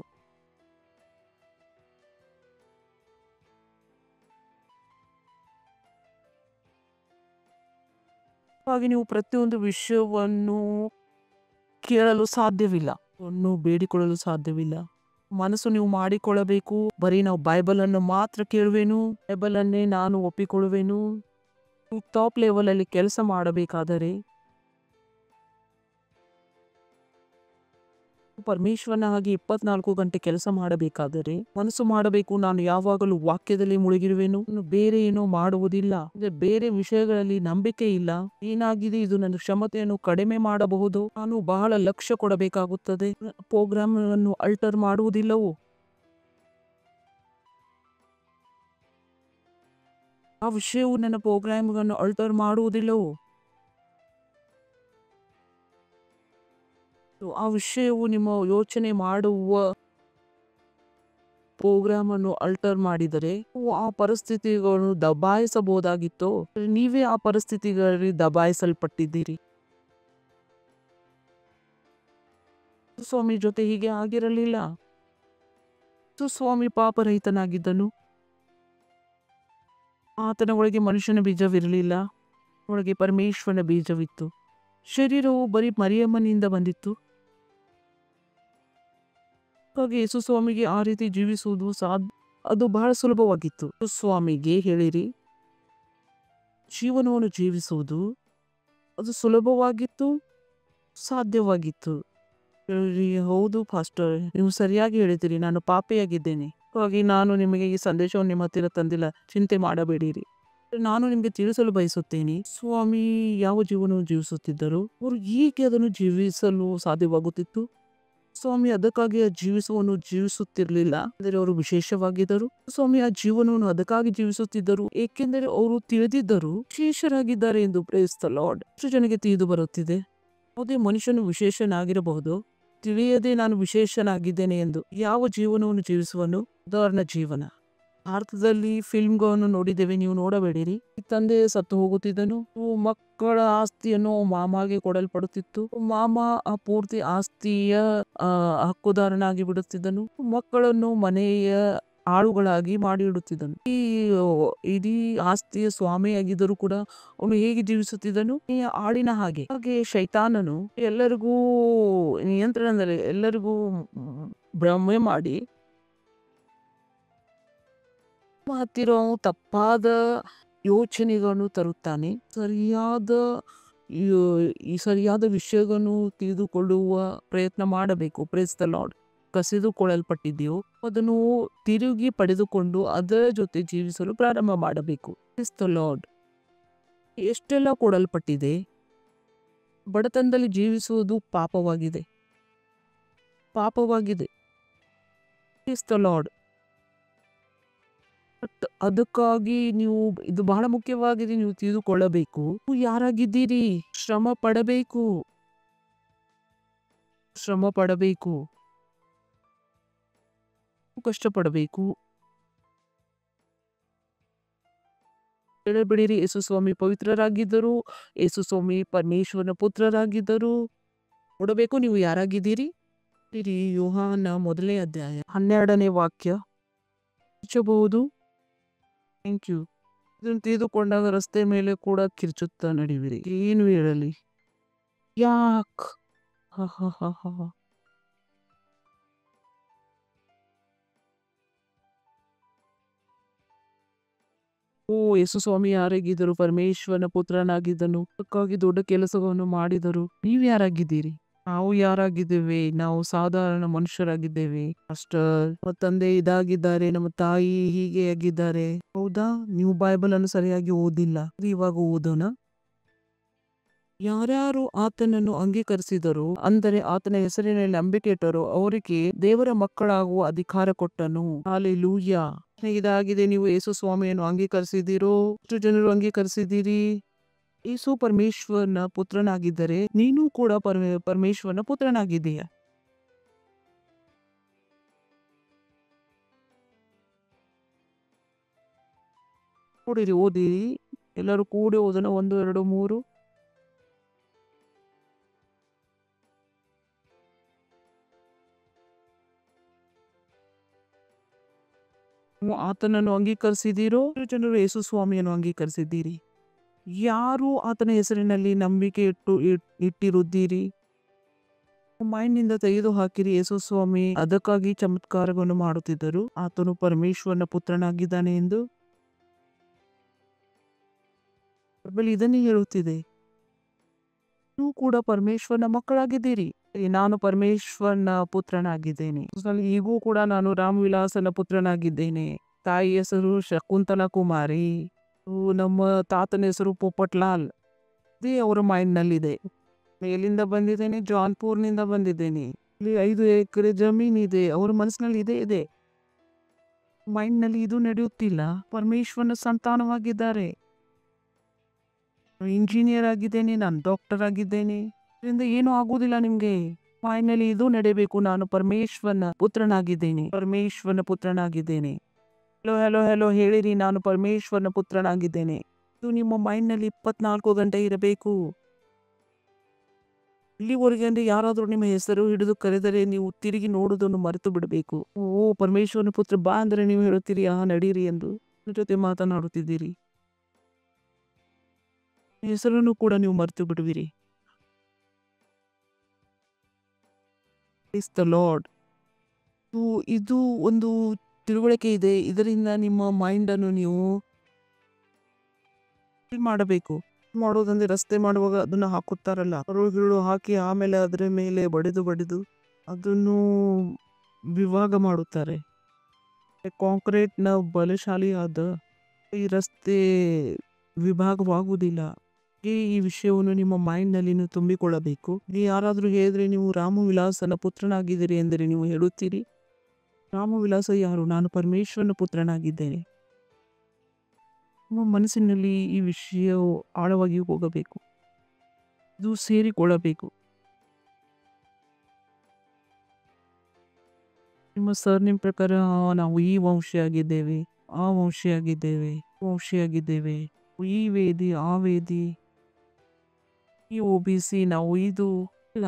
ಹಾಗೆ ನೀವು ಪ್ರತಿಯೊಂದು ವಿಷಯವನ್ನು ಕೇಳಲು ಸಾಧ್ಯವಿಲ್ಲ, ಬೇಡಿಕೊಳ್ಳಲು ಸಾಧ್ಯವಿಲ್ಲ. ಮನಸ್ಸು ನೀವು ಮಾಡಿಕೊಳ್ಳಬೇಕು. ಬರೀ ನಾವು ಬೈಬಲ್ ಅನ್ನು ಮಾತ್ರ ಕೇಳುವೆನು, ಬೈಬಲ್ ಅನ್ನೇ ನಾನು ಒಪ್ಪಿಕೊಳ್ಳುವೆನು. ಟಾಪ್ ಲೆವೆಲ್ ಅಲ್ಲಿ ಕೆಲಸ ಮಾಡಬೇಕಾದರೆ, ಪರಮೇಶ್ವರನ ಹಾಗೆ 24 ಗಂಟೆ ಕೆಲಸ ಮಾಡಬೇಕಾದರೆ ಮನಸ್ಸು ಮಾಡಬೇಕು. ನಾನು ಯಾವಾಗಲೂ ವಾಕ್ಯದಲ್ಲಿ ಮುಳುಗಿರುವೆನು, ಬೇರೆ ಏನೋ ಮಾಡುವುದಿಲ್ಲ. ಬೇರೆ ವಿಷಯಗಳಲ್ಲಿ ನಂಬಿಕೆ ಇಲ್ಲ. ಏನಾಗಿದೆ, ಇದು ನನ್ನ ಕ್ಷಮತೆಯನ್ನು ಕಡಿಮೆ ಮಾಡಬಹುದು. ನಾನು ಬಹಳ ಲಕ್ಷ್ಯ ಕೊಡಬೇಕಾಗುತ್ತದೆ. ಪ್ರೋಗ್ರಾಮ್ ಅನ್ನು ಅಲ್ಟರ್ ಮಾಡುವುದಿಲ್ಲವೋ? ಆ ವಿಷಯವು ನನ್ನ ಪ್ರೋಗ್ರಾಮ್ ಅನ್ನು ಅಲ್ಟರ್ ಮಾಡುವುದಿಲ್ಲವೋ? ಆ ವಿಷಯವು ನಿಮ್ಮ ಯೋಚನೆ ಮಾಡುವ ಪ್ರೋಗ್ರಾಮ್ ಅನ್ನು ಅಲ್ಟರ್ ಮಾಡಿದರೆ ಆ ಪರಿಸ್ಥಿತಿಗಳನ್ನು ದಬಾಯಿಸಬಹುದಾಗಿತ್ತು. ನೀವೇ ಆ ಪರಿಸ್ಥಿತಿಗಳಲ್ಲಿ ದಬಾಯಿಸಲ್ಪಟ್ಟಿದ್ದೀರಿ. ಸ್ವಾಮಿ ಜೊತೆ ಹೀಗೆ ಆಗಿರಲಿಲ್ಲ. ಸ್ವಾಮಿ ಪಾಪರಹಿತನಾಗಿದ್ದನು. ಆತನ ಒಳಗೆ ಮನುಷ್ಯನ ಬೀಜವಿರಲಿಲ್ಲ, ಒಳಗೆ ಪರಮೇಶ್ವರನ ಬೀಜವಿತ್ತು. ಶರೀರವು ಬರೀ ಮರಿಯಮ್ಮನಿಂದ ಬಂದಿತ್ತು. ಹಾಗೆ ಯೇಸು ಸ್ವಾಮಿಗೆ ಆ ರೀತಿ ಜೀವಿಸುವುದು ಅದು ಬಹಳ ಸುಲಭವಾಗಿತ್ತು. ಸ್ವಾಮಿಗೆ ಹೇಳಿರಿ, ಜೀವನವನ್ನು ಜೀವಿಸುವುದು ಅದು ಸುಲಭವಾಗಿತ್ತು, ಸಾಧ್ಯವಾಗಿತ್ತು. ಹೌದು ಪಾಸ್ಟರ್, ನೀವು ಸರಿಯಾಗಿ ಹೇಳಿದಿರಿ, ನಾನು ಪಾಪಿಯಾಗಿದ್ದೇನೆ. ಹಾಗಾಗಿ ನಾನು ನಿಮಗೆ ಈ ಸಂದೇಶವನ್ನು ನಿಮ್ಮ ಹತ್ತಿರ ತಂದಿಲ್ಲ, ಚಿಂತೆ ಮಾಡಬೇಡಿರಿ. ನಾನು ನಿಮಗೆ ತಿಳಿಸಲು ಬಯಸುತ್ತೇನೆ, ಸ್ವಾಮಿ ಯಾವ ಜೀವನವನ್ನು ಜೀವಿಸುತ್ತಿದ್ದರು, ಅವರು ಹೀಗೆ ಅದನ್ನು ಜೀವಿಸಲು ಸಾಧ್ಯವಾಗುತ್ತಿತ್ತು. ಸ್ವಾಮಿ ಅದಕ್ಕಾಗಿ ಆ ಜೀವಿಸುವನ್ನು ಜೀವಿಸುತ್ತಿರಲಿಲ್ಲ, ಅಂದರೆ ಅವರು ವಿಶೇಷವಾಗಿದ್ದರು. ಸ್ವಾಮಿ ಆ ಜೀವನವನ್ನು ಅದಕ್ಕಾಗಿ ಜೀವಿಸುತ್ತಿದ್ದರು, ಏಕೆಂದರೆ ಅವರು ತಿಳಿದಿದ್ದರು ವಿಶೇಷರಾಗಿದ್ದಾರೆ ಎಂದು. Praise the Lord. ಎಷ್ಟು ಜನಕ್ಕೆ ತಿಳಿದು ಬರುತ್ತಿದೆ, ಯಾವುದೇ ಮನುಷ್ಯನು ವಿಶೇಷನಾಗಿರಬಹುದು, ತಿಳಿಯದೆ ನಾನು ವಿಶೇಷನಾಗಿದ್ದೇನೆ ಎಂದು. ಯಾವ ಜೀವನವನ್ನು ಜೀವಿಸುವನು? ಉದಾಹರಣ ಜೀವನ. ಭಾರತದಲ್ಲಿ ಫಿಲ್ಮ್ಗಳನ್ನು ನೋಡಿದ್ದೇವೆ, ನೀವು ನೋಡಬೇಡಿರಿ. ತಂದೆ ಸತ್ತು ಹೋಗುತ್ತಿದ್ದನು, ಮಕ್ಕಳ ಆಸ್ತಿಯನ್ನು ಮಾಮಾಗೆ ಕೊಡಲ್ಪಡುತ್ತಿತ್ತು. ಮಾಮ ಆ ಪೂರ್ತಿ ಆಸ್ತಿಯ ಹಕ್ಕುದಾರನಾಗಿ ಬಿಡುತ್ತಿದ್ದನು. ಮಕ್ಕಳನ್ನು ಮನೆಯ ಆಳುಗಳಾಗಿ ಮಾಡಿ ಇಡುತ್ತಿದ್ದನು. ಈ ಇಡೀ ಆಸ್ತಿಯ ಸ್ವಾಮಿಯಾಗಿದ್ದರೂ ಕೂಡ ಅವನು ಹೇಗೆ ಜೀವಿಸುತ್ತಿದ್ದನು? ಈ ಆಳಿನ ಹಾಗೆ. ಹಾಗೆ ಶೈತಾನನು ಎಲ್ಲರಿಗೂ ನಿಯಂತ್ರಣದಲ್ಲಿ, ಎಲ್ಲರಿಗೂ ಭ್ರಮೆ ಮಾಡಿ ಹತ್ತಿರ ತಪ್ಪಾದ ಯೋಚನೆಗಳನ್ನು ತರುತ್ತಾನೆ. ಈ ಸರಿಯಾದ ವಿಷಯಗಳನ್ನು ತಿಳಿದುಕೊಳ್ಳುವ ಪ್ರಯತ್ನ ಮಾಡಬೇಕು. Praise the lord. ಕಸಿದುಕೊಳ್ಳಲ್ಪಟ್ಟಿದೆಯೋ ಅದನ್ನು ತಿರುಗಿ ಪಡೆದುಕೊಂಡು ಅದರ ಜೊತೆ ಜೀವಿಸಲು ಪ್ರಾರಂಭ ಮಾಡಬೇಕು. Praise the Lord. ಎಷ್ಟೆಲ್ಲ ಕೊಡಲ್ಪಟ್ಟಿದೆ. ಬಡತನದಲ್ಲಿ ಜೀವಿಸುವುದು ಪಾಪವಾಗಿದೆ. Praise the Lord. ಅದಕ್ಕಾಗಿ ನೀವು ಇದು ಬಹಳ ಮುಖ್ಯವಾಗಿದೆ. ನೀವು ತಿಳಿದುಕೊಳ್ಳಬೇಕು. ನೀವು ಯಾರಾಗಿದ್ದೀರಿ? ಶ್ರಮ ಪಡಬೇಕು, ಕಷ್ಟಪಡಬೇಕು. ಬಿಡಿರಿ, ಯೇಸು ಸ್ವಾಮಿ ಪವಿತ್ರರಾಗಿದ್ದರು. ಯೇಸು ಸ್ವಾಮಿ ಪರಮೇಶ್ವರನ ಪುತ್ರರಾಗಿದ್ದರು. ನೋಡಬೇಕು ನೀವು ಯಾರಾಗಿದ್ದೀರಿ. ಯೋಹಾನ 1ನೇ ಅಧ್ಯಾಯ 12ನೇ ವಾಕ್ಯ ಕಿರ್ಚಬಹುದು. Thank you. ಇದನ್ನು ತಿಳಿದುಕೊಂಡಾಗ ರಸ್ತೆ ಮೇಲೆ ಕೂಡ ಕಿರ್ಚುತ್ತಾ ನಡೆಯುವಿರಿ. ಏನು ಹೇಳಲಿ? ಯಾಕ್ ಓ ಯೇಸು ಸ್ವಾಮಿ ಯಾರಾಗಿದ್ದರು? ಪರಮೇಶ್ವರನ ಪುತ್ರನಾಗಿದ್ದನು. ಅದಕ್ಕಾಗಿ ದೊಡ್ಡ ಕೆಲಸವನ್ನು ಮಾಡಿದರು. ನೀವು ಯಾರಾಗಿದ್ದೀರಿ? ನಾವು ಯಾರಾಗಿದ್ದೇವೆ? ನಾವು ಸಾಧಾರಣ ಮನುಷ್ಯರಾಗಿದ್ದೇವೆ. ಮಾಸ್ಟರ್, ನಮ್ಮ ತಂದೆ ಇದಾಗಿದ್ದಾರೆ, ನಮ್ಮ ತಾಯಿ ಹೀಗೆ ಆಗಿದ್ದಾರೆ. ಹೌದಾ? ನೀವು ಬೈಬಲ್ ಅನ್ನು ಸರಿಯಾಗಿ ಓದಿಲ್ಲ. ಇವಾಗ ಓದೋಣ. ಯಾರ್ಯಾರು ಆತನನ್ನು ಅಂಗೀಕರಿಸಿದರು, ಅಂದರೆ ಆತನ ಹೆಸರಿನಲ್ಲಿ ನಂಬಿಕೆ ಇಟ್ಟರು, ಅವರಿಗೆ ದೇವರ ಮಕ್ಕಳಾಗುವ ಅಧಿಕಾರ ಕೊಟ್ಟನು. ಹಲ್ಲೆಲೂಯಾ. ಇದಾಗಿದೆ. ನೀವು ಯೇಸು ಸ್ವಾಮಿಯನ್ನು ಅಂಗೀಕರಿಸಿದಿರೋ? ಎಷ್ಟು ಜನರು ಅಂಗೀಕರಿಸಿದ್ದೀರಿ? ಯೇಸು ಪರಮೇಶ್ವರನ ಪುತ್ರನಾಗಿದ್ದರೆ ನೀನು ಕೂಡ ಪರಮೇಶ್ವರನ ಪುತ್ರನಾಗಿದ್ದೀಯ. ನೋಡಿರಿ, ಓದಿರಿ. ಎಲ್ಲರೂ ಕೂಡಿ ಓದೋಣ. 1, 2, 3. ಆತನನ್ನು ಅಂಗೀಕರಿಸಿದಿರೋ? ಜನರು ಯೇಸು ಸ್ವಾಮಿಯನ್ನು ಅಂಗೀಕರಿಸಿದ್ದೀರಿ. ಯಾರು ಆತನ ಹೆಸರಿನಲ್ಲಿ ನಂಬಿಕೆ ಇಟ್ಟಿರುತ್ತೀರಿ? ಮೈಂಡ್ನಿಂದ ತೆಗೆದು ಹಾಕಿರಿ. ಯೇಸು ಸ್ವಾಮಿ ಅದಕ್ಕಾಗಿ ಚಮತ್ಕಾರವನ್ನು ಮಾಡುತ್ತಿದ್ದರು. ಆತನು ಪರಮೇಶ್ವರನ ಪುತ್ರನಾಗಿದ್ದಾನೆ ಎಂದು ಬೈಬಲ್ ಇದನ್ನೇ ಹೇಳುತ್ತಿದೆ. ನೀವು ಕೂಡ ಪರಮೇಶ್ವರನ ಮಕ್ಕಳಾಗಿದ್ದೀರಿ. ನಾನು ಪರಮೇಶ್ವರನ ಪುತ್ರನಾಗಿದ್ದೇನೆ. ಈಗೂ ಕೂಡ ನಾನು ರಾಮವಿಲಾಸನ ಪುತ್ರನಾಗಿದ್ದೇನೆ. ತಾಯಿ ಹೆಸರು ಶಕುಂತಲಾ ಕುಮಾರಿ. ನಮ್ಮ ತಾತನ ಹೆಸರು ಪೋಪಟ್ಲಾಲ್. ಇದೇ ಅವರ ಮೈಂಡ್ನಲ್ಲಿದೆ. ಎಲ್ಲಿಂದ ಬಂದಿದ್ದೇನೆ? ಜಾನ್ಪುರ್ನಿಂದ ಬಂದಿದ್ದೇನೆ. ಇಲ್ಲಿ 5 ಎಕರೆ ಜಮೀನಿದೆ. ಅವರ ಮನಸ್ಸಿನಲ್ಲಿ ಇದೆ. ಮೈಂಡ್ನಲ್ಲಿ ಇದು ನಡೆಯುತ್ತಿಲ್ಲ. ಪರಮೇಶ್ವರನ ಸಂತಾನವಾಗಿದ್ದಾರೆ. ಇಂಜಿನಿಯರ್ ಆಗಿದ್ದೇನೆ, ನಾನು ಡಾಕ್ಟರ್ ಆಗಿದ್ದೇನೆ. ಇದರಿಂದ ಏನೂ ಆಗುವುದಿಲ್ಲ ನಿಮ್ಗೆ. ಮೈಂಡ್ನಲ್ಲಿ ಇದು ನಡೆಯಬೇಕು. ನಾನು ಪರಮೇಶ್ವರನ ಪುತ್ರನಾಗಿದ್ದೇನೆ. ಹೆಲೋ ಹೇಳಿರಿ, ನಾನು ಪರಮೇಶ್ವರನ ಪುತ್ರನಾಗಿದ್ದೇನೆ. ಇದು ನಿಮ್ಮ ಮೈಂಡ್ನಲ್ಲಿ 24 ಗಂಟೆ ಇರಬೇಕು. ಇಲ್ಲಿವರೆಗೆ ಅಂದ್ರೆ ಯಾರಾದ್ರೂ ನಿಮ್ಮ ಹೆಸರು ಹಿಡಿದು ಕರೆದರೆ ನೀವು ತಿರುಗಿ ನೋಡುವುದನ್ನು ಮರೆತು ಬಿಡಬೇಕು. ಓ ಪರಮೇಶ್ವರನ ಪುತ್ರ ಬಾ ಅಂದ್ರೆ ನೀವು ಹೇಳುತ್ತೀರಿ ನಡೀರಿ ಎಂದು. ಜೊತೆ ಮಾತನಾಡುತ್ತಿದ್ದೀರಿ. ಹೆಸರನ್ನು ಕೂಡ ನೀವು ಮರೆತು ಬಿಡುವಿರಿ. Praise the lord. ಇದು ಒಂದು ತಿಳುವಳಿಕೆ ಇದೆ. ಇದರಿಂದ ನಿಮ್ಮ ಮೈಂಡ್ ಅನ್ನು ನೀವು ಮಾಡಬೇಕು. ಮಾಡೋದಂದ್ರೆ ರಸ್ತೆ ಮಾಡುವಾಗ ಅದನ್ನ ಹಾಕುತ್ತಾರಲ್ಲ, ರೋಗಿಗಳು ಹಾಕಿ ಆಮೇಲೆ ಅದರ ಮೇಲೆ ಬಡಿದು ಅದನ್ನು ವಿಭಾಗ ಮಾಡುತ್ತಾರೆ. ಕಾಂಕ್ರೀಟ್ ನ ಬಲಶಾಲಿ ಆದ ಈ ರಸ್ತೆ ವಿಭಾಗವಾಗುವುದಿಲ್ಲ. ಈ ವಿಷಯವನ್ನು ನಿಮ್ಮ ಮೈಂಡ್ ನಲ್ಲಿ ನೀವು ತುಂಬಿಕೊಳ್ಳಬೇಕು. ಯಾರಾದ್ರೂ ಹೇಳಿದ್ರೆ ನೀವು ರಾಮವಿಲಾಸನ ಪುತ್ರನಾಗಿದ್ದೀರಿ ಎಂದರೆ ನೀವು ಹೇಳುತ್ತೀರಿ, ರಾಮವಿಲಾಸ ಯಾರು? ನಾನು ಪರಮೇಶ್ವರನ ಪುತ್ರನಾಗಿದ್ದೇನೆ. ನಿಮ್ಮ ಮನಸ್ಸಿನಲ್ಲಿ ಈ ವಿಷಯವು ಆಳವಾಗಿ ಹೋಗಬೇಕು. ಇದು ಸೇರಿಕೊಳ್ಳಬೇಕು. ನಿಮ್ಮ ಸರ್ನೇಮ್ ಪ್ರಕಾರ ನಾವು ಈ ವಂಶಿಯಾಗಿದ್ದೇವೆ, ಆ ವಂಶಿಯಾಗಿದ್ದೇವೆ, ಈ ವೇದಿ, ಆ ವೇದಿ, ಈ OBC, ನಾವು ಇದು ಇಲ್ಲ.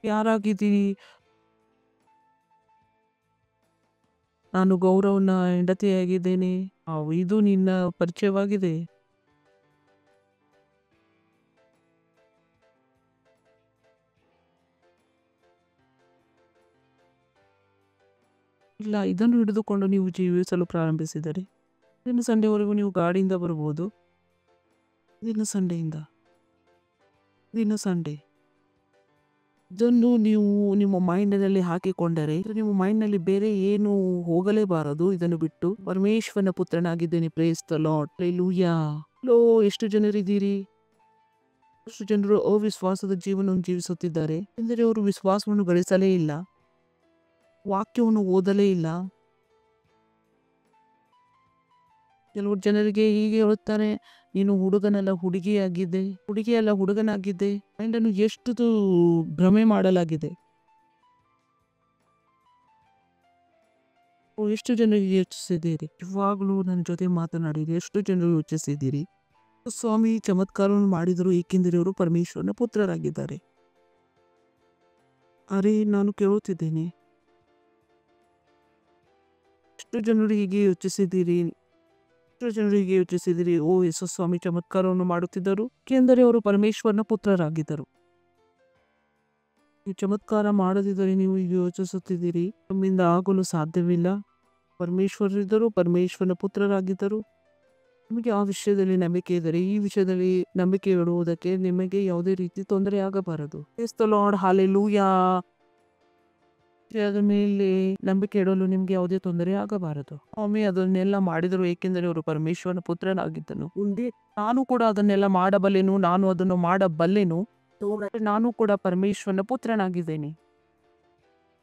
ಯಾರಾಗಿದ್ದೀರಿ? ನಾನು ಗೌರವನ ಹೆಂಡತಿಯಾಗಿದ್ದೇನೆ. ಇದು ನಿನ್ನ ಪರಿಚಯವಾಗಿದೆ. ಇಲ್ಲ, ಇದನ್ನು ಹಿಡಿದುಕೊಂಡು ನೀವು ಜೀವಿಸಲು ಪ್ರಾರಂಭಿಸಿದರೆ ದಿನ ಸಂಡೆವರೆಗೂ ನೀವು ಗಾಡಿಯಿಂದ ಬರ್ಬೋದು. ದಿನ ಸಂಡೆಯಿಂದ ದಿನ ಸಂಡೆ ಇದನ್ನು ನೀವು ನಿಮ್ಮ ಮೈಂಡ್ನಲ್ಲಿ ಹಾಕಿಕೊಂಡರೆ ನಿಮ್ಮ ಮೈಂಡ್ನಲ್ಲಿ ಬೇರೆ ಏನು ಹೋಗಲೇಬಾರದು. ಇದನ್ನು ಬಿಟ್ಟು ಪರಮೇಶ್ವರನ ಪುತ್ರನಾಗಿದ್ದೇನೆ, ಪ್ರೇಸ್ ದ ಲಾರ್ಡ್, ಹಲ್ಲೆಲೂಯಾ. ಲೋ, ಎಷ್ಟು ಜನರಿದ್ದೀರಿ? ಎಷ್ಟು ಜನರು ಅವಿಶ್ವಾಸದ ಜೀವನವನ್ನು ಜೀವಿಸುತ್ತಿದ್ದಾರೆ ಎಂದರೆ ಅವರು ವಿಶ್ವಾಸವನ್ನು ಗಳಿಸಲೇ ಇಲ್ಲ, ವಾಕ್ಯವನ್ನು ಓದಲೇ ಇಲ್ಲ. ಕೆಲವು ಜನರಿಗೆ ಹೀಗೆ ಹೇಳುತ್ತಾರೆ, ನೀನು ಹುಡುಗನಲ್ಲ ಹುಡುಗಿಯಾಗಿದೆ, ಹುಡುಗಿಯಲ್ಲ ಹುಡುಗನಾಗಿದೆ. ಮೈಂಡನ್ನು ಎಷ್ಟು ಭ್ರಮೆ ಮಾಡಲಾಗಿದೆ. ಎಷ್ಟು ಜನರಿಗೆ ಯೋಚಿಸಿದ್ದೀರಿ? ಇವಾಗಲೂ ನನ್ನ ಜೊತೆ ಮಾತನಾಡಿರಿ. ಎಷ್ಟು ಜನರು ಯೋಚಿಸಿದ್ದೀರಿ? ಸ್ವಾಮಿ ಚಮತ್ಕಾರವನ್ನು ಮಾಡಿದರು ಏಕೆಂದರೆ ಅವರು ಪರಮೇಶ್ವರನ ಪುತ್ರರಾಗಿದ್ದಾರೆ. ಅರೆ, ನಾನು ಕೇಳುತ್ತಿದ್ದೇನೆ, ಎಷ್ಟು ಜನರು ಹೀಗೆ ಯೋಚಿಸಿದ್ದೀರಿ? ಎಷ್ಟು ಜನರು ಹೀಗೆ ಯೋಚಿಸಿದಿರಿ? ಓ, ಯೇಸು ಸ್ವಾಮಿ ಚಮತ್ಕಾರವನ್ನು ಮಾಡುತ್ತಿದ್ದರು ಏಕೆಂದರೆ ಅವರು ಪರಮೇಶ್ವರನ ಪುತ್ರರಾಗಿದ್ದರು. ಈ ಚಮತ್ಕಾರ ಮಾಡದಿದ್ದರೆ ನೀವು ಈಗ ಯೋಚಿಸುತ್ತಿದ್ದೀರಿ, ನಮ್ಮಿಂದ ಆಗಲು ಸಾಧ್ಯವಿಲ್ಲ. ಪರಮೇಶ್ವರರಿದ್ದರು, ಪರಮೇಶ್ವರನ ಪುತ್ರರಾಗಿದ್ದರು. ನಿಮಗೆ ಆ ವಿಷಯದಲ್ಲಿ ನಂಬಿಕೆ ಇದ್ದರೆ ಈ ವಿಷಯದಲ್ಲಿ ನಂಬಿಕೆ ಇಡುವುದಕ್ಕೆ ನಿಮಗೆ ಯಾವುದೇ ರೀತಿ ತೊಂದರೆ ಆಗಬಾರದು. ಪ್ರೇಸ್ ದ ಲಾರ್ಡ್, ಹಲ್ಲೆಲೂಯಾ. ವಿಷಯದ ಮೇಲೆ ನಂಬಿಕೆ ಇಡಲು ನಿಮ್ಗೆ ಯಾವುದೇ ತೊಂದರೆ ಆಗಬಾರದು. ಸ್ವಾಮಿ ಅದನ್ನೆಲ್ಲ ಮಾಡಿದರು ಏಕೆಂದರೆ ಅವರು ಪರಮೇಶ್ವರನ ಪುತ್ರನಾಗಿದ್ದನು. ಮುಂದೆ ನಾನು ಕೂಡ ಅದನ್ನೆಲ್ಲ ಮಾಡಬಲ್ಲೆನು, ನಾನು ಅದನ್ನು ಮಾಡಬಲ್ಲೆನು, ನಾನು ಕೂಡ ಪರಮೇಶ್ವರನ ಪುತ್ರನಾಗಿದ್ದೇನೆ.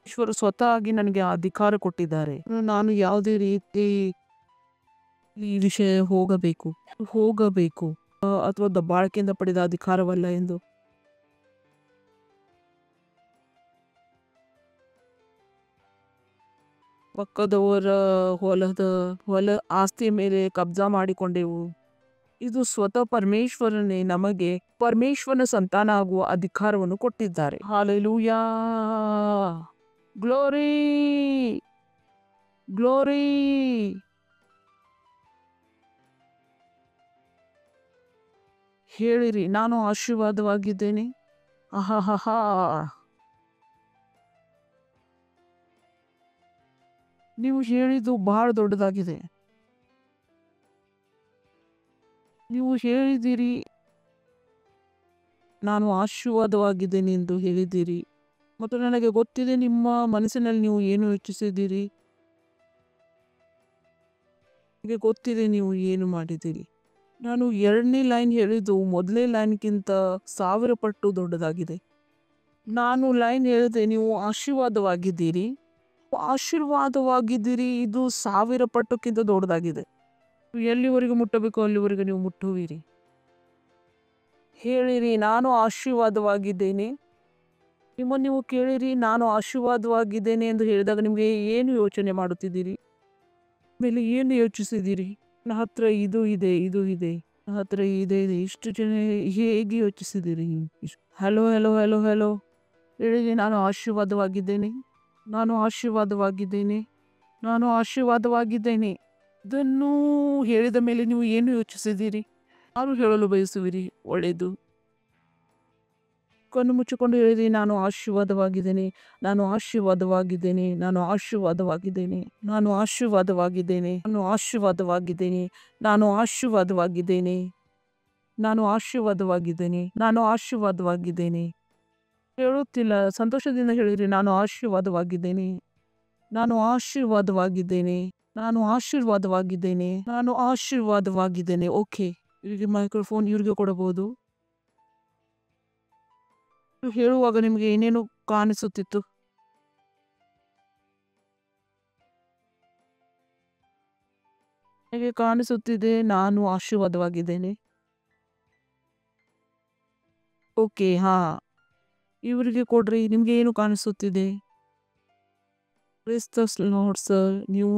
ಈಶ್ವರ ಸ್ವತಃ ಆಗಿ ನನಗೆ ಆ ಅಧಿಕಾರ ಕೊಟ್ಟಿದ್ದಾರೆ. ನಾನು ಯಾವುದೇ ರೀತಿ ಈ ವಿಷಯ ಹೋಗಬೇಕು ಅಥವಾ ದಬ್ಬಾಳಿಕೆಯಿಂದ ಪಡೆದ ಅಧಿಕಾರವಲ್ಲ ಎಂದು. ಪಕ್ಕದವರ ಹೊಲ ಆಸ್ತಿಯ ಮೇಲೆ ಕಬ್ಜಾ ಮಾಡಿಕೊಂಡೆವು. ಇದು ಸ್ವತಃ ಪರಮೇಶ್ವರನೇ ನಮಗೆ ಪರಮೇಶ್ವರನ ಸಂತಾನ ಆಗುವ ಅಧಿಕಾರವನ್ನು ಕೊಟ್ಟಿದ್ದಾರೆ. Hallelujah, glory, glory. ಹೇಳಿರಿ, ನಾನು ಆಶೀರ್ವಾದವಾಗಿದ್ದೇನೆ. ಆಹಾಹಾ. ನೀವು ಹೇಳಿದ್ದು ಬಹಳ ದೊಡ್ಡದಾಗಿದೆ. ನೀವು ಹೇಳಿದ್ದೀರಿ, ನಾನು ಆಶೀರ್ವಾದವಾಗಿದ್ದೇನೆ ಎಂದು ಹೇಳಿದ್ದೀರಿ. ಮತ್ತು ನನಗೆ ಗೊತ್ತಿದೆ ನಿಮ್ಮ ಮನಸ್ಸಿನಲ್ಲಿ ನೀವು ಏನು ಯೋಚಿಸಿದ್ದೀರಿ. ನನಗೆ ಗೊತ್ತಿದೆ ನೀವು ಏನು ಮಾಡಿದ್ದೀರಿ. ನಾನು 2ನೇ ಲೈನ್ ಹೇಳಿದ್ದು 1ನೇ ಲೈನ್ಗಿಂತ 1000 ಪಟ್ಟು ದೊಡ್ಡದಾಗಿದೆ. ನಾನು ಲೈನ್ ಹೇಳಿದೆ, ನೀವು ಆಶೀರ್ವಾದವಾಗಿದ್ದೀರಿ, ಇದು 1000 ಪಟ್ಟಕ್ಕಿಂತ ದೊಡ್ಡದಾಗಿದೆ. ಎಲ್ಲಿವರೆಗೂ ಮುಟ್ಟಬೇಕು ಅಲ್ಲಿವರೆಗೂ ನೀವು ಮುಟ್ಟುವಿರಿ. ಹೇಳಿರಿ, ನಾನು ಆಶೀರ್ವಾದವಾಗಿದ್ದೇನೆ. ನೀವು ಕೇಳಿರಿ, ನಾನು ಆಶೀರ್ವಾದವಾಗಿದ್ದೇನೆ ಎಂದು ಹೇಳಿದಾಗ ನಿಮಗೆ ಏನು ಯೋಚನೆ ಮಾಡುತ್ತಿದ್ದೀರಿ? ಆಮೇಲೆ ಏನು ಯೋಚಿಸಿದ್ದೀರಿ? ನನ್ನ ಹತ್ರ ಇದು ಇದೆ, ನನ್ನ ಹತ್ರ ಇದೆ. ಇಷ್ಟು ಜನ ಹೇಗೆ ಯೋಚಿಸಿದ್ದೀರಿ? ಹಲೋ ಹಲೋ ಹಲೋ ಹಲೋ ಹೇಳಿರಿ, ನಾನು ಆಶೀರ್ವಾದವಾಗಿದ್ದೇನೆ, ನಾನು ಆಶೀರ್ವಾದವಾಗಿದ್ದೇನೆ, ನಾನು ಆಶೀರ್ವಾದವಾಗಿದ್ದೇನೆ. ಇದನ್ನು ಹೇಳಿದ ಮೇಲೆ ನೀವು ಏನು ಯೋಚಿಸಿದ್ದೀರಿ? ಯಾರು ಹೇಳಲು ಬಯಸುವಿರಿ? ಒಳ್ಳೆಯದು. ಕಣ್ಣು ಮುಚ್ಚಿಕೊಂಡು ಹೇಳಿರಿ, ನಾನು ಆಶೀರ್ವಾದವಾಗಿದ್ದೇನೆ, ನಾನು ಆಶೀರ್ವಾದವಾಗಿದ್ದೇನೆ, ನಾನು ಆಶೀರ್ವಾದವಾಗಿದ್ದೇನೆ, ನಾನು ಆಶೀರ್ವಾದವಾಗಿದ್ದೇನೆ, ನಾನು ಆಶೀರ್ವಾದವಾಗಿದ್ದೇನೆ, ನಾನು ಆಶೀರ್ವಾದವಾಗಿದ್ದೇನೆ, ನಾನು ಆಶೀರ್ವಾದವಾಗಿದ್ದೇನೆ, ನಾನು ಆಶೀರ್ವಾದವಾಗಿದ್ದೇನೆ. ಹೇಳುತ್ತಿಲ್ಲ, ಸಂತೋಷದಿಂದ ಹೇಳಿರಿ, ನಾನು ಆಶೀರ್ವಾದವಾಗಿದ್ದೇನೆ, ನಾನು ಆಶೀರ್ವಾದವಾಗಿದ್ದೇನೆ, ನಾನು ಆಶೀರ್ವಾದವಾಗಿದ್ದೇನೆ, ನಾನು ಆಶೀರ್ವಾದವಾಗಿದ್ದೇನೆ. ಓಕೆ, ಇವರಿಗೆ ಮೈಕ್ರೋಫೋನ್ ಇವ್ರಿಗೆ ಕೊಡಬಹುದು. ಹೇಳುವಾಗ ನಿಮಗೆ ಏನೇನು ಕಾಣಿಸುತ್ತಿತ್ತು? ನನಗೆ ಕಾಣಿಸುತ್ತಿದೆ, ನಾನು ಆಶೀರ್ವಾದವಾಗಿದ್ದೇನೆ. ಓಕೆ, ಹಾ, ಇವರಿಗೆ ಕೊಡ್ರಿ. ನಿಮ್ಗೆ ಏನು ಕಾಣಿಸುತ್ತಿದೆ? ಪ್ರೇಸ್ ದ ಲಾರ್ಡ್ ಸರ್, ನೀವು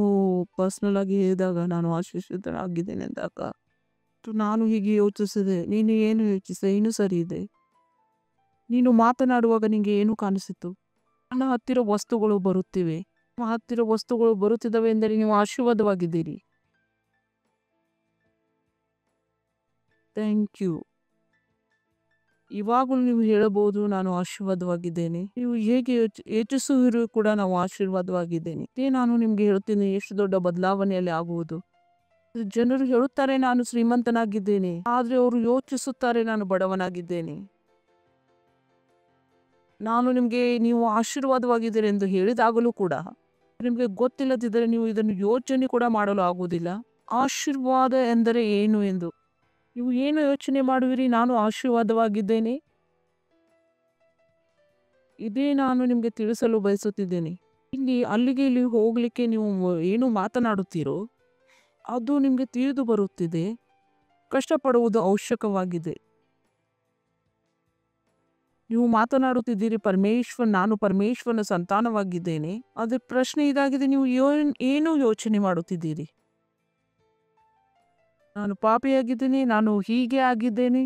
ಪರ್ಸ್ನಲ್ ಆಗಿ ಹೇಳಿದಾಗ ನಾನು ಆಶೀರ್ವಾದವಾಗಿದ್ದೇನೆ ಅಂದಾಗ ನಾನು ಹೀಗೆ ಯೋಚಿಸಿದೆ. ನೀನು ಏನು ಯೋಚಿಸಿದೆ? ಇನ್ನೂ ಸರಿ ಇದೆ. ನೀನು ಮಾತನಾಡುವಾಗ ನಿಂಗೆ ಏನು ಕಾಣಿಸಿತು? ನನ್ನ ಹತ್ತಿರ ವಸ್ತುಗಳು ಬರುತ್ತಿವೆ. ನಿಮ್ಮ ಹತ್ತಿರ ವಸ್ತುಗಳು ಬರುತ್ತಿದ್ದಾವೆ ಎಂದರೆ ನೀವು ಆಶೀರ್ವಾದವಾಗಿದ್ದೀರಿ. Thank you. ಇವಾಗಲೂ ನೀವು ಹೇಳಬಹುದು, ನಾನು ಆಶೀರ್ವಾದವಾಗಿದ್ದೇನೆ. ನೀವು ಹೇಗೆ ಯೋಚಿಸುವಿರೂ ಕೂಡ ನಾವು ಆಶೀರ್ವಾದವಾಗಿದ್ದೇನೆ. ನಾನು ನಿಮ್ಗೆ ಹೇಳ್ತೀನಿ, ಎಷ್ಟು ದೊಡ್ಡ ಬದಲಾವಣೆಯಲ್ಲಿ ಆಗುವುದು. ಜನರು ಹೇಳುತ್ತಾರೆ ನಾನು ಶ್ರೀಮಂತನಾಗಿದ್ದೇನೆ, ಆದ್ರೆ ಅವರು ಯೋಚಿಸುತ್ತಾರೆ ನಾನು ಬಡವನಾಗಿದ್ದೇನೆ. ನಾನು ನಿಮಗೆ ನೀವು ಆಶೀರ್ವಾದವಾಗಿದ್ದೀರಿ ಎಂದು ಹೇಳಿದಾಗಲೂ ಕೂಡ ನಿಮಗೆ ಗೊತ್ತಿಲ್ಲದಿದ್ದರೆ ನೀವು ಇದನ್ನು ಯೋಚನೆ ಕೂಡ ಮಾಡಲು ಆಗುವುದಿಲ್ಲ. ಆಶೀರ್ವಾದ ಎಂದರೆ ಏನು ಎಂದು ನೀವು ಏನು ಯೋಚನೆ ಮಾಡುವಿರಿ? ನಾನು ಆಶೀರ್ವಾದವಾಗಿದ್ದೇನೆ, ಇದೇ ನಾನು ನಿಮಗೆ ತಿಳಿಸಲು ಬಯಸುತ್ತಿದ್ದೇನೆ. ಅಲ್ಲಿಗೆ ಇಲ್ಲಿ ಹೋಗ್ಲಿಕ್ಕೆ ನೀವು ಏನು ಮಾತನಾಡುತ್ತೀರೋ ಅದು ನಿಮಗೆ ತಿಳಿದು ಬರುತ್ತಿದೆ. ಕಷ್ಟಪಡುವುದು ಅವಶ್ಯಕವಾಗಿದೆ. ನೀವು ಮಾತನಾಡುತ್ತಿದ್ದೀರಿ ನಾನು ಪರಮೇಶ್ವರನ ಸಂತಾನವಾಗಿದ್ದೇನೆ. ಅದ್ರ ಪ್ರಶ್ನೆ ಇದಾಗಿದೆ, ನೀವು ಏನು ಯೋಚನೆ ಮಾಡುತ್ತಿದ್ದೀರಿ? ನಾನು ಪಾಪಿಯಾಗಿದ್ದೇನೆ, ನಾನು ಹೀಗೆ ಆಗಿದ್ದೇನೆ,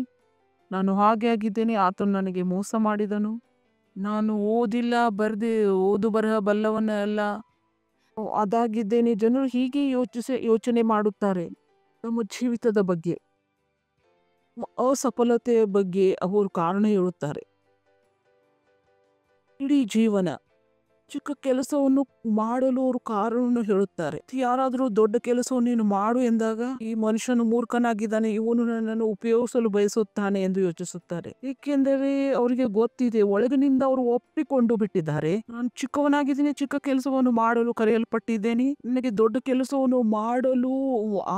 ನಾನು ಹಾಗೆ ಆಗಿದ್ದೇನೆ, ಆತನು ನನಗೆ ಮೋಸ ಮಾಡಿದನು, ನಾನು ಓದು ಬರಹ ಬಲ್ಲವನಲ್ಲ, ಅದಾಗಿದ್ದೇನೆ. ಜನರು ಹೀಗೆ ಯೋಚನೆ ಮಾಡುತ್ತಾರೆ. ನಮ್ಮ ಜೀವಿತದ ಬಗ್ಗೆ, ಅಸಫಲತೆಯ ಬಗ್ಗೆ ಅವರು ಕಾರಣ ಹೇಳುತ್ತಾರೆ. ಇಡೀ ಜೀವನ ಚಿಕ್ಕ ಕೆಲಸವನ್ನು ಮಾಡಲು ಅವರು ಕಾರಣವನ್ನು ಹೇಳುತ್ತಾರೆ. ಯಾರಾದರೂ ದೊಡ್ಡ ಕೆಲಸವನ್ನು ನೀನು ಮಾಡು ಎಂದಾಗ ಈ ಮನುಷ್ಯನು ಮೂರ್ಖನಾಗಿದ್ದಾನೆ, ಇವನು ನನ್ನನ್ನು ಉಪಯೋಗಿಸಲು ಬಯಸುತ್ತಾನೆ ಎಂದು ಯೋಚಿಸುತ್ತಾರೆ. ಏಕೆಂದರೆ ಅವರಿಗೆ ಗೊತ್ತಿದೆ, ಒಳಗಿನಿಂದ ಅವರು ಒಪ್ಪಿಕೊಂಡು ಬಿಟ್ಟಿದ್ದಾರೆ, ನಾನು ಚಿಕ್ಕವನಾಗಿದ್ದೀನಿ, ಚಿಕ್ಕ ಕೆಲಸವನ್ನು ಮಾಡಲು ಕರೆಯಲ್ಪಟ್ಟಿದ್ದೇನೆ, ನನಗೆ ದೊಡ್ಡ ಕೆಲಸವನ್ನು ಮಾಡಲು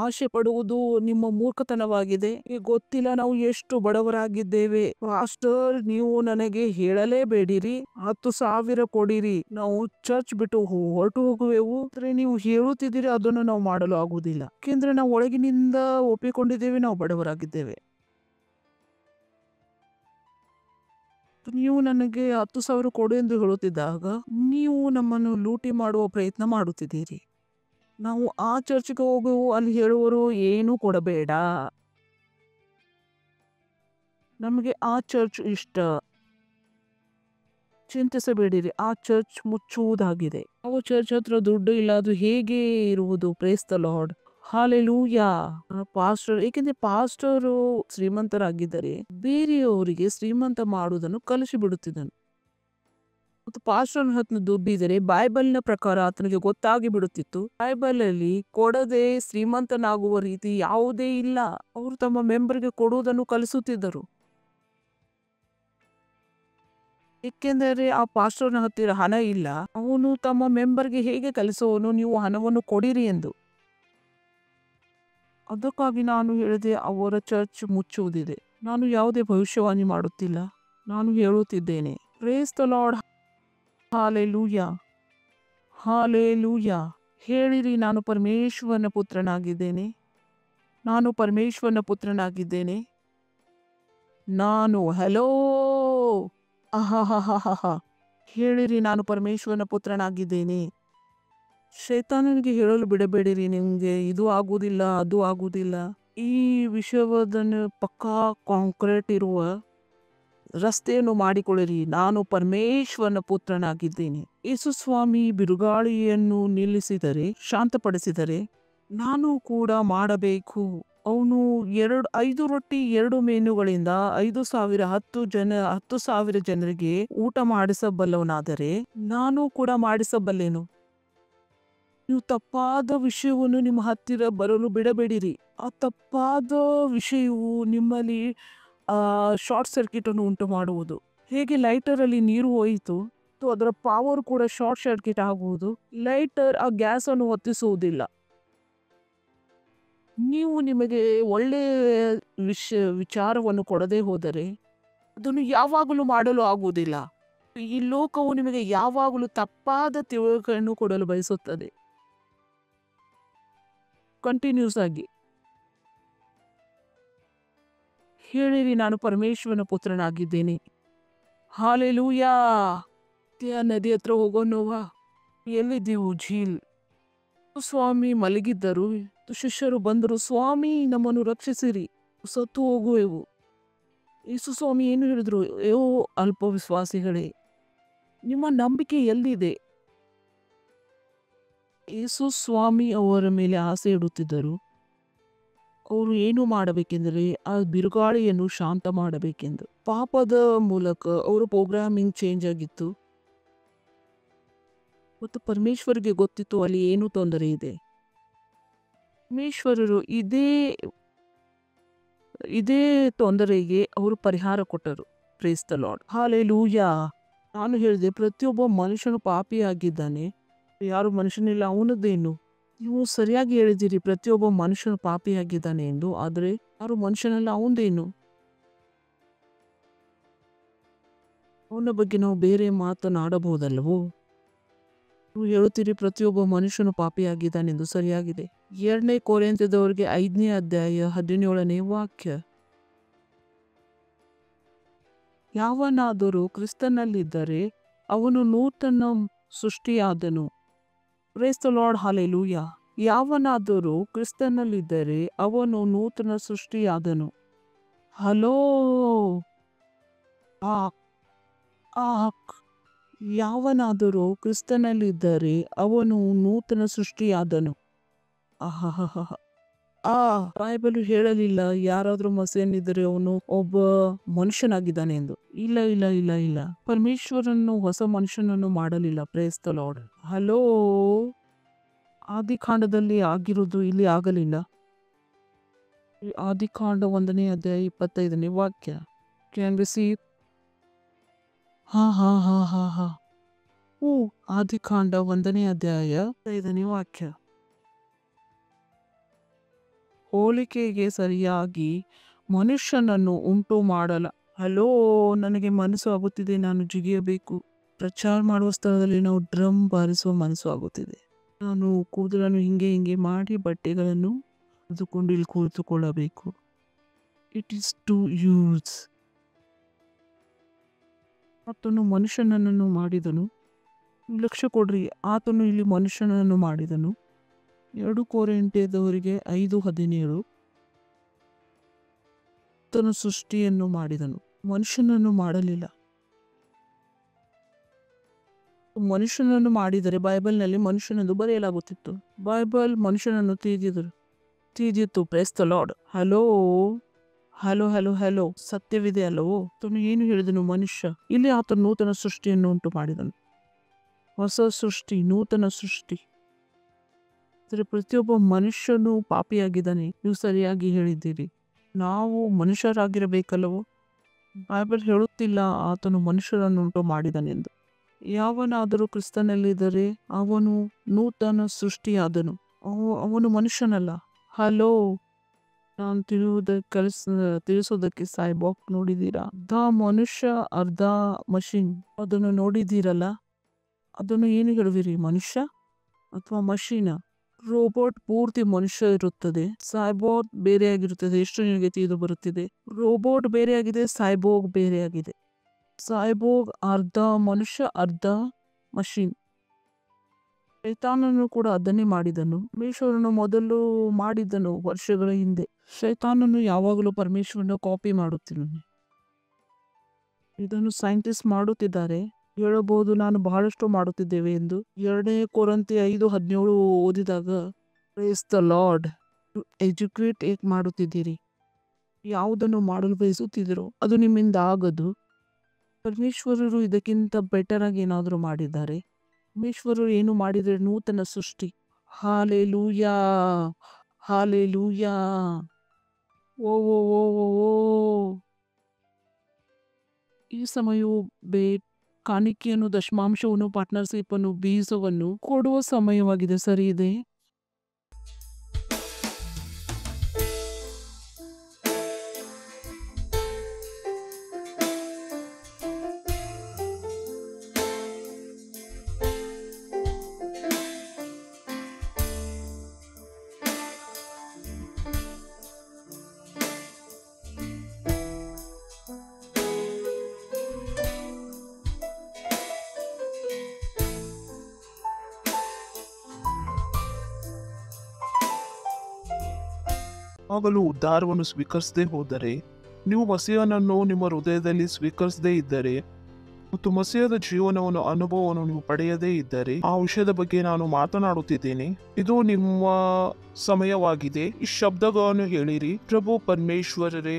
ಆಸೆ ಪಡುವುದು ನಿಮ್ಮ ಮೂರ್ಖತನವಾಗಿದೆ. ಗೊತ್ತಿಲ್ಲ ನಾವು ಎಷ್ಟು ಬಡವರಾಗಿದ್ದೇವೆ. ಪಾಸ್ಟರ್, ನೀವು ನನಗೆ ಹೇಳಲೇಬೇಡಿರಿ, 10,000 ಕೊಡಿರಿ, ನಾವು ಚರ್ಚ್ ಬಿಟ್ಟು ಹೊರಟು ಹೋಗುವೆವು. ನೀವು ಹೇಳುತ್ತಿದ್ದೀರಿ, ಅದನ್ನು ನಾವು ಮಾಡಲು ಆಗುವುದಿಲ್ಲ. ಯಾಕೆಂದ್ರೆ ನಾವು ಒಳಗಿನಿಂದ ಒಪ್ಪಿಕೊಂಡಿದ್ದೇವೆ, ನಾವು ಬಡವರಾಗಿದ್ದೇವೆ. ನೀವು ನನಗೆ 10,000 ಕೊಡು ಎಂದು ಹೇಳುತ್ತಿದ್ದಾಗ ನೀವು ನಮ್ಮನ್ನು ಲೂಟಿ ಮಾಡುವ ಪ್ರಯತ್ನ ಮಾಡುತ್ತಿದ್ದೀರಿ. ನಾವು ಆ ಚರ್ಚ್ಗೆ ಹೋಗುವು, ಅಲ್ಲಿ ಹೇಳುವರು ಏನು ಕೊಡಬೇಡ, ನಮಗೆ ಆ ಚರ್ಚ್ ಇಷ್ಟ, ಚಿಂತಿಸಬೇಡಿರಿ, ಆ ಚರ್ಚ್ ಮುಚ್ಚುವುದಾಗಿದೆ. ಯಾವ ಚರ್ಚ್ ಹತ್ರ ದುಡ್ಡು ಇಲ್ಲ, ಅದು ಹೇಗೆ ಇರುವುದು? ಪ್ರೇಸ್ ದ ಲಾರ್ಡ್, ಹಾಲೆಲೂಯಾ. ಪಾಸ್ಟರ್, ಏಕೆಂದ್ರೆ ಪಾಸ್ಟರು ಶ್ರೀಮಂತರಾಗಿದ್ದರೆ ಬೇರೆಯವರಿಗೆ ಶ್ರೀಮಂತ ಮಾಡುವುದನ್ನು ಕಲಿಸಿ ಬಿಡುತ್ತಿದ್ದನು. ಮತ್ತು ಪಾಸ್ಟರ್ ಹತ್ರ ದುಡ್ಡಿದ್ದರೆ ಬೈಬಲ್ನ ಪ್ರಕಾರ ಆತನಿಗೆ ಗೊತ್ತಾಗಿ ಬಿಡುತ್ತಿತ್ತು, ಬೈಬಲ್ ಅಲ್ಲಿ ಕೊಡದೆ ಶ್ರೀಮಂತನಾಗುವ ರೀತಿ ಯಾವುದೇ ಇಲ್ಲ. ಅವರು ತಮ್ಮ ಮೆಂಬರ್ಗೆ ಕೊಡುವುದನ್ನು ಕಲಿಸುತ್ತಿದ್ದರು. ಏಕೆಂದರೆ ಆ ಪಾಸ್ಟರ್ನ ಹತ್ತಿರ ಹಣ ಇಲ್ಲ, ಅವನು ತಮ್ಮ ಮೆಂಬರ್ಗೆ ಹೇಗೆ ಕಲಿಸುವನು, ನೀವು ಹಣವನ್ನು ಕೊಡಿರಿ ಎಂದು. ಅದಕ್ಕಾಗಿ ನಾನು ಹೇಳಿದೆ, ಅವರ ಚರ್ಚ್ ಮುಚ್ಚುವುದಿದೆ. ನಾನು ಯಾವುದೇ ಭವಿಷ್ಯವಾಣಿ ಮಾಡುತ್ತಿಲ್ಲ, ನಾನು ಹೇಳುತ್ತಿದ್ದೇನೆ. ಪ್ರೇಸ್ ದ ಲಾರ್ಡ್, ಹಾಲೆಲೂಯಾ, ಹಾಲೆಲೂಯಾ. ಹೇಳಿರಿ, ನಾನು ಪರಮೇಶ್ವರನ ಪುತ್ರನಾಗಿದ್ದೇನೆ, ನಾನು ಪರಮೇಶ್ವರನ ಪುತ್ರನಾಗಿದ್ದೇನೆ. ಹಲೋ, ಆಹಾಹಾಹಾಹಾ, ಹೇಳಿರಿ, ನಾನು ಪರಮೇಶ್ವರನ ಪುತ್ರನಾಗಿದ್ದೇನೆ. ಶೈತಾನನಿಗೆ ಹೇಳಲು ಬಿಡಬೇಡಿರಿ, ನಿಮಗೆ ಇದು ಆಗುವುದಿಲ್ಲ, ಅದು ಆಗುವುದಿಲ್ಲ. ಈ ವಿಷಯವನ್ನು ಪಕ್ಕಾ ಕಾಂಕ್ರೀಟ್ ಇರುವ ರಸ್ತೆಯನ್ನು ಮಾಡಿಕೊಳ್ಳಿರಿ. ನಾನು ಪರಮೇಶ್ವರನ ಪುತ್ರನಾಗಿದ್ದೇನೆ. ಯೇಸು ಸ್ವಾಮಿ ಬಿರುಗಾಳಿಯನ್ನು ನಿಲ್ಲಿಸಿದರೆ, ಶಾಂತಪಡಿಸಿದರೆ ನಾನು ಕೂಡ ಮಾಡಬೇಕು. ಅವನು 5 ರೊಟ್ಟಿ 2 ಮೀನುಗಳಿಂದ 10,000 ಜನರಿಗೆ ಊಟ ಮಾಡಿಸಬಲ್ಲವನಾದರೆ ನಾನು ಕೂಡ ಮಾಡಿಸಬಲ್ಲೆನು. ನೀವು ತಪ್ಪಾದ ವಿಷಯವನ್ನು ನಿಮ್ಮ ಹತ್ತಿರ ಬರಲು ಬಿಡಬೇಡಿರಿ. ಆ ತಪ್ಪಾದ ವಿಷಯವು ನಿಮ್ಮಲ್ಲಿ ಶಾರ್ಟ್ ಸರ್ಕ್ಯೂಟ್ ಅನ್ನು ಉಂಟು ಮಾಡುವುದು. ಹೇಗೆ ಲೈಟರ್ ಅಲ್ಲಿ ನೀರು ಹೋಯಿತು, ಅದರ ಪವರ್ ಕೂಡ ಶಾರ್ಟ್ ಸರ್ಕ್ಯೂಟ್ ಆಗುವುದು. ಲೈಟರ್ ಆ ಗ್ಯಾಸ್ ಅನ್ನು ಹೊತ್ತಿಸುವುದಿಲ್ಲ. ನೀವು ನಿಮಗೆ ಒಳ್ಳೆಯ ವಿಚಾರವನ್ನು ಕೊಡದೆ ಹೋದರೆ ಅದನ್ನು ಯಾವಾಗಲೂ ಮಾಡಲು ಆಗುವುದಿಲ್ಲ. ಈ ಲೋಕವು ನಿಮಗೆ ಯಾವಾಗಲೂ ತಪ್ಪಾದ ತಿಳುವಳಿಕೆಯನ್ನು ಕೊಡಲು ಬಯಸುತ್ತದೆ. ಕಂಟಿನ್ಯೂಸ್ ಆಗಿ ಹೇಳಿರಿ, ನಾನು ಪರಮೇಶ್ವರನ ಪುತ್ರನಾಗಿದ್ದೇನೆ. ಹಾಲೆಲೂಯಾ. ನದಿ ಹತ್ರ ಹೋಗೋಣವಾ? ಎಲ್ಲಿದ್ದೀವು? ಝೀಲ್. ಸ್ವಾಮಿ ಮಲಗಿದ್ದರು, ಶಿಷ್ಯರು ಬಂದರು, ಸ್ವಾಮಿ ನಮ್ಮನ್ನು ರಕ್ಷಿಸಿರಿ, ಸತ್ತು ಹೋಗುವೆವು. ಯೇಸು ಸ್ವಾಮಿ ಏನು ಹೇಳಿದ್ರು? ಅಲ್ಪ ವಿಶ್ವಾಸಿಗಳೇ, ನಿಮ್ಮ ನಂಬಿಕೆ ಎಲ್ಲಿದೆ? ಯೇಸು ಸ್ವಾಮಿ ಅವರ ಮೇಲೆ ಆಸೆ ಇಡುತ್ತಿದ್ದರು. ಅವರು ಏನು ಮಾಡಬೇಕೆಂದರೆ ಆ ಬಿರುಗಾಳಿಯನ್ನು ಶಾಂತ ಮಾಡಬೇಕೆಂದು. ಪಾಪದ ಮೂಲಕ ಅವರ ಪ್ರೋಗ್ರಾಮಿಂಗ್ ಚೇಂಜ್ ಆಗಿತ್ತು ಮತ್ತು ಪರಮೇಶ್ವರಿಗೆ ಗೊತ್ತಿತ್ತು ಅಲ್ಲಿ ಏನು ತೊಂದರೆ ಇದೆ. ಪರಮೇಶ್ವರರು ಇದೇ ತೊಂದರೆಗೆ ಅವರು ಪರಿಹಾರ ಕೊಟ್ಟರು. Praise the Lord. ಹಾಲೆಲೂಯಾ. ನಾನು ಹೇಳಿದೆ ಪ್ರತಿಯೊಬ್ಬ ಮನುಷ್ಯನು ಪಾಪಿಯಾಗಿದ್ದಾನೆ, ಯಾರು ಮನುಷ್ಯನಿಲ್ಲ ಅವನದ್ದೇನು. ನೀವು ಸರಿಯಾಗಿ ಹೇಳಿದಿರಿ, ಪ್ರತಿಯೊಬ್ಬ ಮನುಷ್ಯನು ಪಾಪಿಯಾಗಿದ್ದಾನೆ ಎಂದು. ಆದರೆ ಯಾರು ಮನುಷ್ಯನಲ್ಲ ಅವನದೇನು. ಅವನ ಬಗ್ಗೆ ನಾವು ಬೇರೆ ಮಾತನಾಡಬಹುದಲ್ಲವೋ. ನೀವು ಹೇಳುತ್ತೀರಿ ಪ್ರತಿಯೊಬ್ಬ ಮನುಷ್ಯನು ಪಾಪಿಯಾಗಿದ್ದಾನೆಂದು, ಸರಿಯಾಗಿದೆ. 2 ಕೊರಿಂಥದವರಿಗೆ 5ನೇ ಅಧ್ಯಾಯ 17ನೇ ವಾಕ್ಯ. ಯಾವನಾದರೂ ಕ್ರಿಸ್ತನಲ್ಲಿದ್ದರೆ ಅವನು ನೂತನ ಸೃಷ್ಟಿಯಾದನು. Praise the Lord. ಹಾಲೆಲೂಯಾ. ಯಾವನಾದರೂ ಕ್ರಿಸ್ತನಲ್ಲಿದ್ದರೆ ಅವನು ನೂತನ ಸೃಷ್ಟಿಯಾದನು. ಹಲೋ. ಆ ಆ ಯಾವನಾದರೂ ಕ್ರಿಸ್ತನಲ್ಲಿದ್ದರೆ ಅವನು ನೂತನ ಸೃಷ್ಟಿಯಾದನು. ಆಹಾ. ಬೈಬಲ್ ಹೇಳಲಿಲ್ಲ ಯಾರಾದ್ರೂ ಮಸೀಹನಿದ್ದರೆ ಅವನು ಒಬ್ಬ ಮನುಷ್ಯನಾಗಿದ್ದಾನೆ ಎಂದು. ಇಲ್ಲ ಇಲ್ಲ ಇಲ್ಲ ಇಲ್ಲ. ಪರಮೇಶ್ವರನು ಹೊಸ ಮನುಷ್ಯನನ್ನು ಮಾಡಲಿಲ್ಲ. Praise the Lord. ಹಲೋ. ಆದಿಕಾಂಡದಲ್ಲಿ ಆಗಿರುವುದು ಇಲ್ಲಿ ಆಗಲಿಲ್ಲ. ಆದಿಕಾಂಡ 1ನೇ ಅಧ್ಯಾಯ 25ನೇ ವಾಕ್ಯ. Can we see? ಹಾ. ಆದಿಕಾಂಡ 1ನೇ ಅಧ್ಯಾಯ 5ನೇ ವಾಕ್ಯ. ಹೋಲಿಕೆಗೆ ಸರಿಯಾಗಿ ಮನುಷ್ಯನನ್ನು ಉಂಟು ಮಾಡಲ. ಹಲೋ. ನನಗೆ ಮನಸ್ಸು ಆಗುತ್ತಿದೆ, ನಾನು ಜಿಗಿಯಬೇಕು. ಪ್ರಚಾರ ಮಾಡುವ ಸ್ಥಳದಲ್ಲಿ ನಾವು ಡ್ರಮ್ ಬಾರಿಸುವ ಮನಸ್ಸು ಆಗುತ್ತಿದೆ. ನಾನು ಕೂದಲನ್ನು ಹಿಂಗೆ ಮಾಡಿ ಬಟ್ಟೆಗಳನ್ನು ತೆಗೆದುಕೊಂಡು ಇಲ್ಲಿ ಕುಳಿತುಕೊಳ್ಳಬೇಕು. It is to use. ಆತನು ಮನುಷ್ಯನನ್ನು ಮಾಡಿದನು. ಲಕ್ಷ್ಯ ಕೊಡ್ರಿ, ಆತನು ಇಲ್ಲಿ ಮನುಷ್ಯನನ್ನು ಮಾಡಿದನು. 2 ಕೊರಿಂಥದವರಿಗೆ 5:17. ಆತನು ಸೃಷ್ಟಿಯನ್ನು ಮಾಡಿದನು, ಮನುಷ್ಯನನ್ನು ಮಾಡಲಿಲ್ಲ. ಮನುಷ್ಯನನ್ನು ಮಾಡಿದರೆ ಬೈಬಲ್ನಲ್ಲಿ ಮನುಷ್ಯನೆಂದು ಬರೆಯಲಾಗುತ್ತಿತ್ತು. ಬೈಬಲ್ ಮನುಷ್ಯನನ್ನು ತೀದಿತ್ತು. Praise the Lord. ಹಲೋ. ಸತ್ಯವಿದೆ ಅಲ್ಲವೋ. ಆತನು ಏನು ಹೇಳಿದನು? ಮನುಷ್ಯ. ಇಲ್ಲಿ ಆತನು ನೂತನ ಸೃಷ್ಟಿಯನ್ನು ಉಂಟು ಮಾಡಿದನು. ಹೊಸ ಸೃಷ್ಟಿ, ನೂತನ ಸೃಷ್ಟಿ. ಆದರೆ ಪ್ರತಿಯೊಬ್ಬ ಮನುಷ್ಯನು ಪಾಪಿಯಾಗಿದ್ದಾನೆ. ನೀವು ಸರಿಯಾಗಿ ಹೇಳಿದ್ದೀರಿ. ನಾವು ಮನುಷ್ಯರಾಗಿರಬೇಕಲ್ಲವೋ. ಬೈಬಲ್ ಹೇಳುತ್ತಿಲ್ಲ ಆತನು ಮನುಷ್ಯರನ್ನು ಉಂಟು ಮಾಡಿದನೆಂದು. ಯಾವನಾದರೂ ಕ್ರಿಸ್ತನಲ್ಲಿದ್ದರೆ ಅವನು ನೂತನ ಸೃಷ್ಟಿಯಾದನು. ಅವನು ಮನುಷ್ಯನಲ್ಲ. ಹಲೋ. ನಾನು ತಿಳಿಸೋದಕ್ಕೆ ಸಾಯ್ಬಾಕ್ ನೋಡಿದ್ದೀರಾ? ಅರ್ಧ ಮನುಷ್ಯ ಅರ್ಧ ಮಷಿನ್. ಅದನ್ನು ನೋಡಿದ್ದೀರಲ್ಲ. ಅದನ್ನು ಏನು ಹೇಳುವಿರಿ? ಮನುಷ್ಯ ಅಥವಾ ಮಷೀನ? ರೋಬೋಟ್ ಪೂರ್ತಿ ಮನುಷ್ಯ ಇರುತ್ತದೆ, ಸಾಯ್ಬೋಗ್ ಬೇರೆಯಾಗಿರುತ್ತದೆ. ಎಷ್ಟು ನಿಮಗೆ ತಿಳಿದು ಬರುತ್ತಿದೆ? ರೋಬೋಟ್ ಬೇರೆಯಾಗಿದೆ, ಸಾಯ್ಬೋಗ್ ಬೇರೆಯಾಗಿದೆ. ಸಾಯ್ಬೋಗ್ ಅರ್ಧ ಮನುಷ್ಯ ಅರ್ಧ ಮಷೀನ್. ಶೈತಾನನು ಕೂಡ ಅದನ್ನೇ ಮಾಡಿದನು. ಪರಮೇಶ್ವರನು ಮೊದಲು ಮಾಡಿದ್ದನು ವರ್ಷಗಳ ಹಿಂದೆ. ಶೈತಾನನು ಯಾವಾಗಲೂ ಪರಮೇಶ್ವರನ ಕಾಪಿ ಮಾಡುತ್ತಿದ್ದಾನೆ. ಇದನ್ನು ಸೈಂಟಿಸ್ಟ್ ಮಾಡುತ್ತಿದ್ದಾರೆ. ಹೇಳಬಹುದು ನಾನು ಬಹಳಷ್ಟು ಮಾಡುತ್ತಿದ್ದೇವೆ ಎಂದು. 2 ಕೊರಿಂಥಿ 5:17 ಓದಿದಾಗ ಪ್ರೇಸ್ ದ ಲಾರ್ಡ್. ಎಜುಕೇಟ್ ಏಕೆ ಮಾಡುತ್ತಿದ್ದೀರಿ? ಯಾವುದನ್ನು ಮಾಡಲು ಬಯಸುತ್ತಿದ್ದೀರೋ ಅದು ನಿಮ್ಮಿಂದ ಆಗದು. ಪರಮೇಶ್ವರರು ಇದಕ್ಕಿಂತ ಬೆಟರ್ ಆಗಿ ಏನಾದರೂ ಮಾಡಿದ್ದಾರೆ. ಪರಮೇಶ್ವರರು ಏನು ಮಾಡಿದರೆ ನೂತನ ಸೃಷ್ಟಿ. ಹಾಲೆಲೂಯಾ. ಓ. ಈ ಸಮಯವು ಕಾಣಿಕೆಯನ್ನು, ದಶಮಾಂಶವನ್ನು, ಪಾರ್ಟ್ನರ್ಶಿಪ್ ಅನ್ನು, ಬೀಜವನ್ನು ಕೊಡುವ ಸಮಯವಾಗಿದೆ. ಸರಿ ಇದೆ. ಆಗಲೂ ಉದ್ಧಾರವನ್ನು ಸ್ವೀಕರಿಸದೇ ಹೋದರೆ, ನೀವು ಮಸೀಹನನ್ನು ನಿಮ್ಮ ಹೃದಯದಲ್ಲಿ ಸ್ವೀಕರಿಸದೇ ಇದ್ದರೆ ಮತ್ತು ಮಸೀಹದ ಜೀವನವನ್ನು ಅನುಭವವನ್ನು ನೀವು ಪಡೆಯದೇ ಇದ್ದರೆ, ಆ ವಿಷಯದ ಬಗ್ಗೆ ನಾನು ಮಾತನಾಡುತ್ತಿದ್ದೇನೆ. ಇದು ನಿಮ್ಮ ಸಮಯವಾಗಿದೆ. ಈ ಶಬ್ದಗಳನ್ನು ಹೇಳಿರಿ. ಪ್ರಭು ಪರಮೇಶ್ವರರೇ,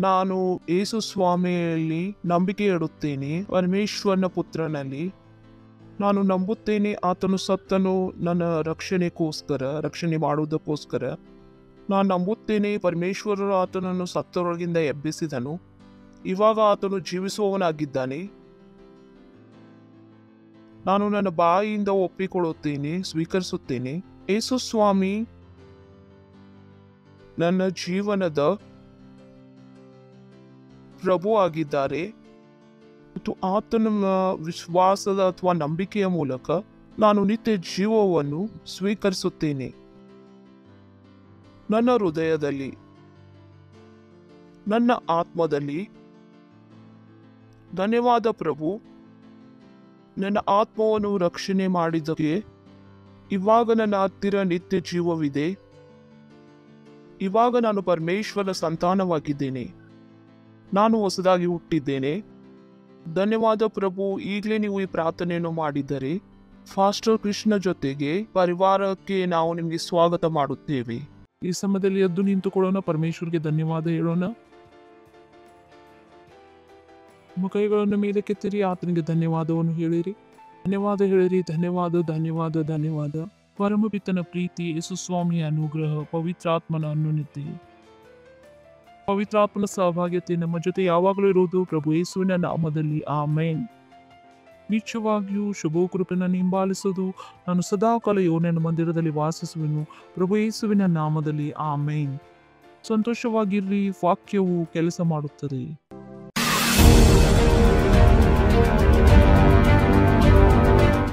ನಾನು ಯೇಸು ಸ್ವಾಮಿಯಲ್ಲಿ ನಂಬಿಕೆ ಇಡುತ್ತೇನೆ, ಪರಮೇಶ್ವರನ ಪುತ್ರನಲ್ಲಿ. ನಾನು ನಂಬುತ್ತೇನೆ ಆತನು ಸತ್ತನು ನನ್ನ ರಕ್ಷಣೆ ಮಾಡುವುದಕ್ಕೋಸ್ಕರ. ನಾನು ನಂಬುತ್ತೇನೆ ಪರಮೇಶ್ವರರು ಆತನನ್ನು ಸತ್ತವರೊಳಗಿಂದ ಎಬ್ಬಿಸಿದನು. ಇವಾಗ ಆತನು ಜೀವಿಸುವವನಾಗಿದ್ದಾನೆ. ನಾನು ನನ್ನ ಬಾಯಿಯಿಂದ ಒಪ್ಪಿಕೊಳ್ಳುತ್ತೇನೆ, ಸ್ವೀಕರಿಸುತ್ತೇನೆ. ಯೇಸು ಸ್ವಾಮಿ ನನ್ನ ಜೀವನದ ಪ್ರಭು ಆಗಿದ್ದಾರೆ ಮತ್ತು ಆತನ ವಿಶ್ವಾಸದ ಅಥವಾ ನಂಬಿಕೆಯ ಮೂಲಕ ನಾನು ನಿತ್ಯ ಜೀವವನ್ನು ಸ್ವೀಕರಿಸುತ್ತೇನೆ ನನ್ನ ಹೃದಯದಲ್ಲಿ, ನನ್ನ ಆತ್ಮದಲ್ಲಿ. ಧನ್ಯವಾದ ಪ್ರಭು, ನನ್ನ ಆತ್ಮವನ್ನು ರಕ್ಷಣೆ ಮಾಡಿದ್ದಕ್ಕೆ. ಇವಾಗ ನನ್ನ ಹತ್ತಿರ ನಿತ್ಯ ಜೀವವಿದೆ. ಇವಾಗ ನಾನು ಪರಮೇಶ್ವರ ಸಂತಾನವಾಗಿದ್ದೇನೆ. ನಾನು ಹೊಸದಾಗಿ ಹುಟ್ಟಿದ್ದೇನೆ. ಧನ್ಯವಾದ ಪ್ರಭು. ಈಗಲೇ ನೀವು ಈ ಪ್ರಾರ್ಥನೆಯನ್ನು ಮಾಡಿದರೆ ಫಾಸ್ಟರ್ ಕೃಷ್ಣ ಜೊತೆಗೆ ಪರಿವಾರಕ್ಕೆ ನಾವು ನಿಮಗೆ ಸ್ವಾಗತ ಮಾಡುತ್ತೇವೆ. ಈ ಸಮಯದಲ್ಲಿ ಎದ್ದು ನಿಂತುಕೊಳ್ಳೋಣ, ಪರಮೇಶ್ವರ್ಗೆ ಧನ್ಯವಾದ ಹೇಳೋಣ. ನಿಮ್ಮ ಕೈಗಳನ್ನು ಮೇಲೆ ಕೆತ್ತಿರಿ, ಆತನಿಗೆ ಧನ್ಯವಾದವನ್ನು ಹೇಳಿರಿ. ಧನ್ಯವಾದ ಹೇಳಿರಿ. ಧನ್ಯವಾದ, ಧನ್ಯವಾದ, ಧನ್ಯವಾದ. ಪರಮಪಿತನ ಪ್ರೀತಿ, ಯೇಸು ಸ್ವಾಮಿಯ ಅನುಗ್ರಹ, ಪವಿತ್ರಾತ್ಮನ ಅನ್ಯೋನ್ಯತೆ, ಪವಿತ್ರಾತ್ಮನ ಸಹಭಾಗ್ಯತೆ ನಮ್ಮ ಜೊತೆ ಯಾವಾಗಲೂ ಇರುವುದು ಪ್ರಭು ಯೇಸುವಿನ ನಾಮದಲ್ಲಿ. ಆಮೇನ್. ನಿಶ್ಚಯವಾಗಿಯೂ ಶುಭ ಕೃಪೆಯನ್ನು ಹಿಂಬಾಲಿಸೋದು. ನಾನು ಸದಾಕಾಲ ಯೋನನ ಮಂದಿರದಲ್ಲಿ ವಾಸಿಸುವೆನು ಪ್ರಭು ಯೇಸುವಿನ ನಾಮದಲ್ಲಿ. ಆಮೇನ್. ಸಂತೋಷವಾಗಿರ್ರಿ, ವಾಕ್ಯವು ಕೆಲಸ ಮಾಡುತ್ತದೆ.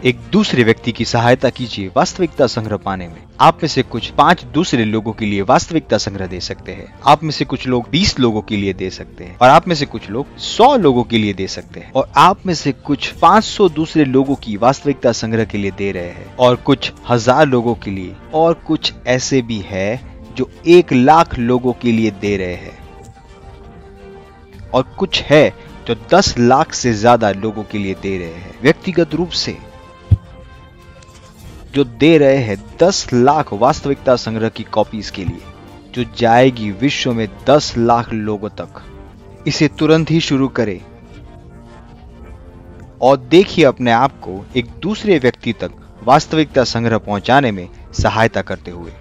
एक दूसरे व्यक्ति की सहायता कीजिए वास्तविकता संग्रह पाने में। आप में से कुछ 5 दूसरे लोगों के लिए वास्तविकता संग्रह दे सकते हैं। आप में से कुछ लोग 20 लोगों के लिए दे सकते हैं, और आप में से कुछ लोग 100 लोगों के लिए दे सकते हैं, और आप में से कुछ 500 दूसरे लोगों की वास्तविकता संग्रह के लिए दे रहे हैं, और कुछ 1000 लोगों के लिए, और कुछ ऐसे भी है जो 1 लाख लोगों के लिए दे रहे हैं, और कुछ है जो 10 लाख से ज्यादा लोगों के लिए दे रहे हैं। व्यक्तिगत रूप से जो दे रहे हैं 10 लाख वास्तविकता संग्रह की कॉपीज के लिए, जो जाएगी विश्व में 10 लाख लोगों तक। इसे तुरंत ही शुरू करें और देखिए अपने आप को एक दूसरे व्यक्ति तक वास्तविकता संग्रह पहुंचाने में सहायता करते हुए।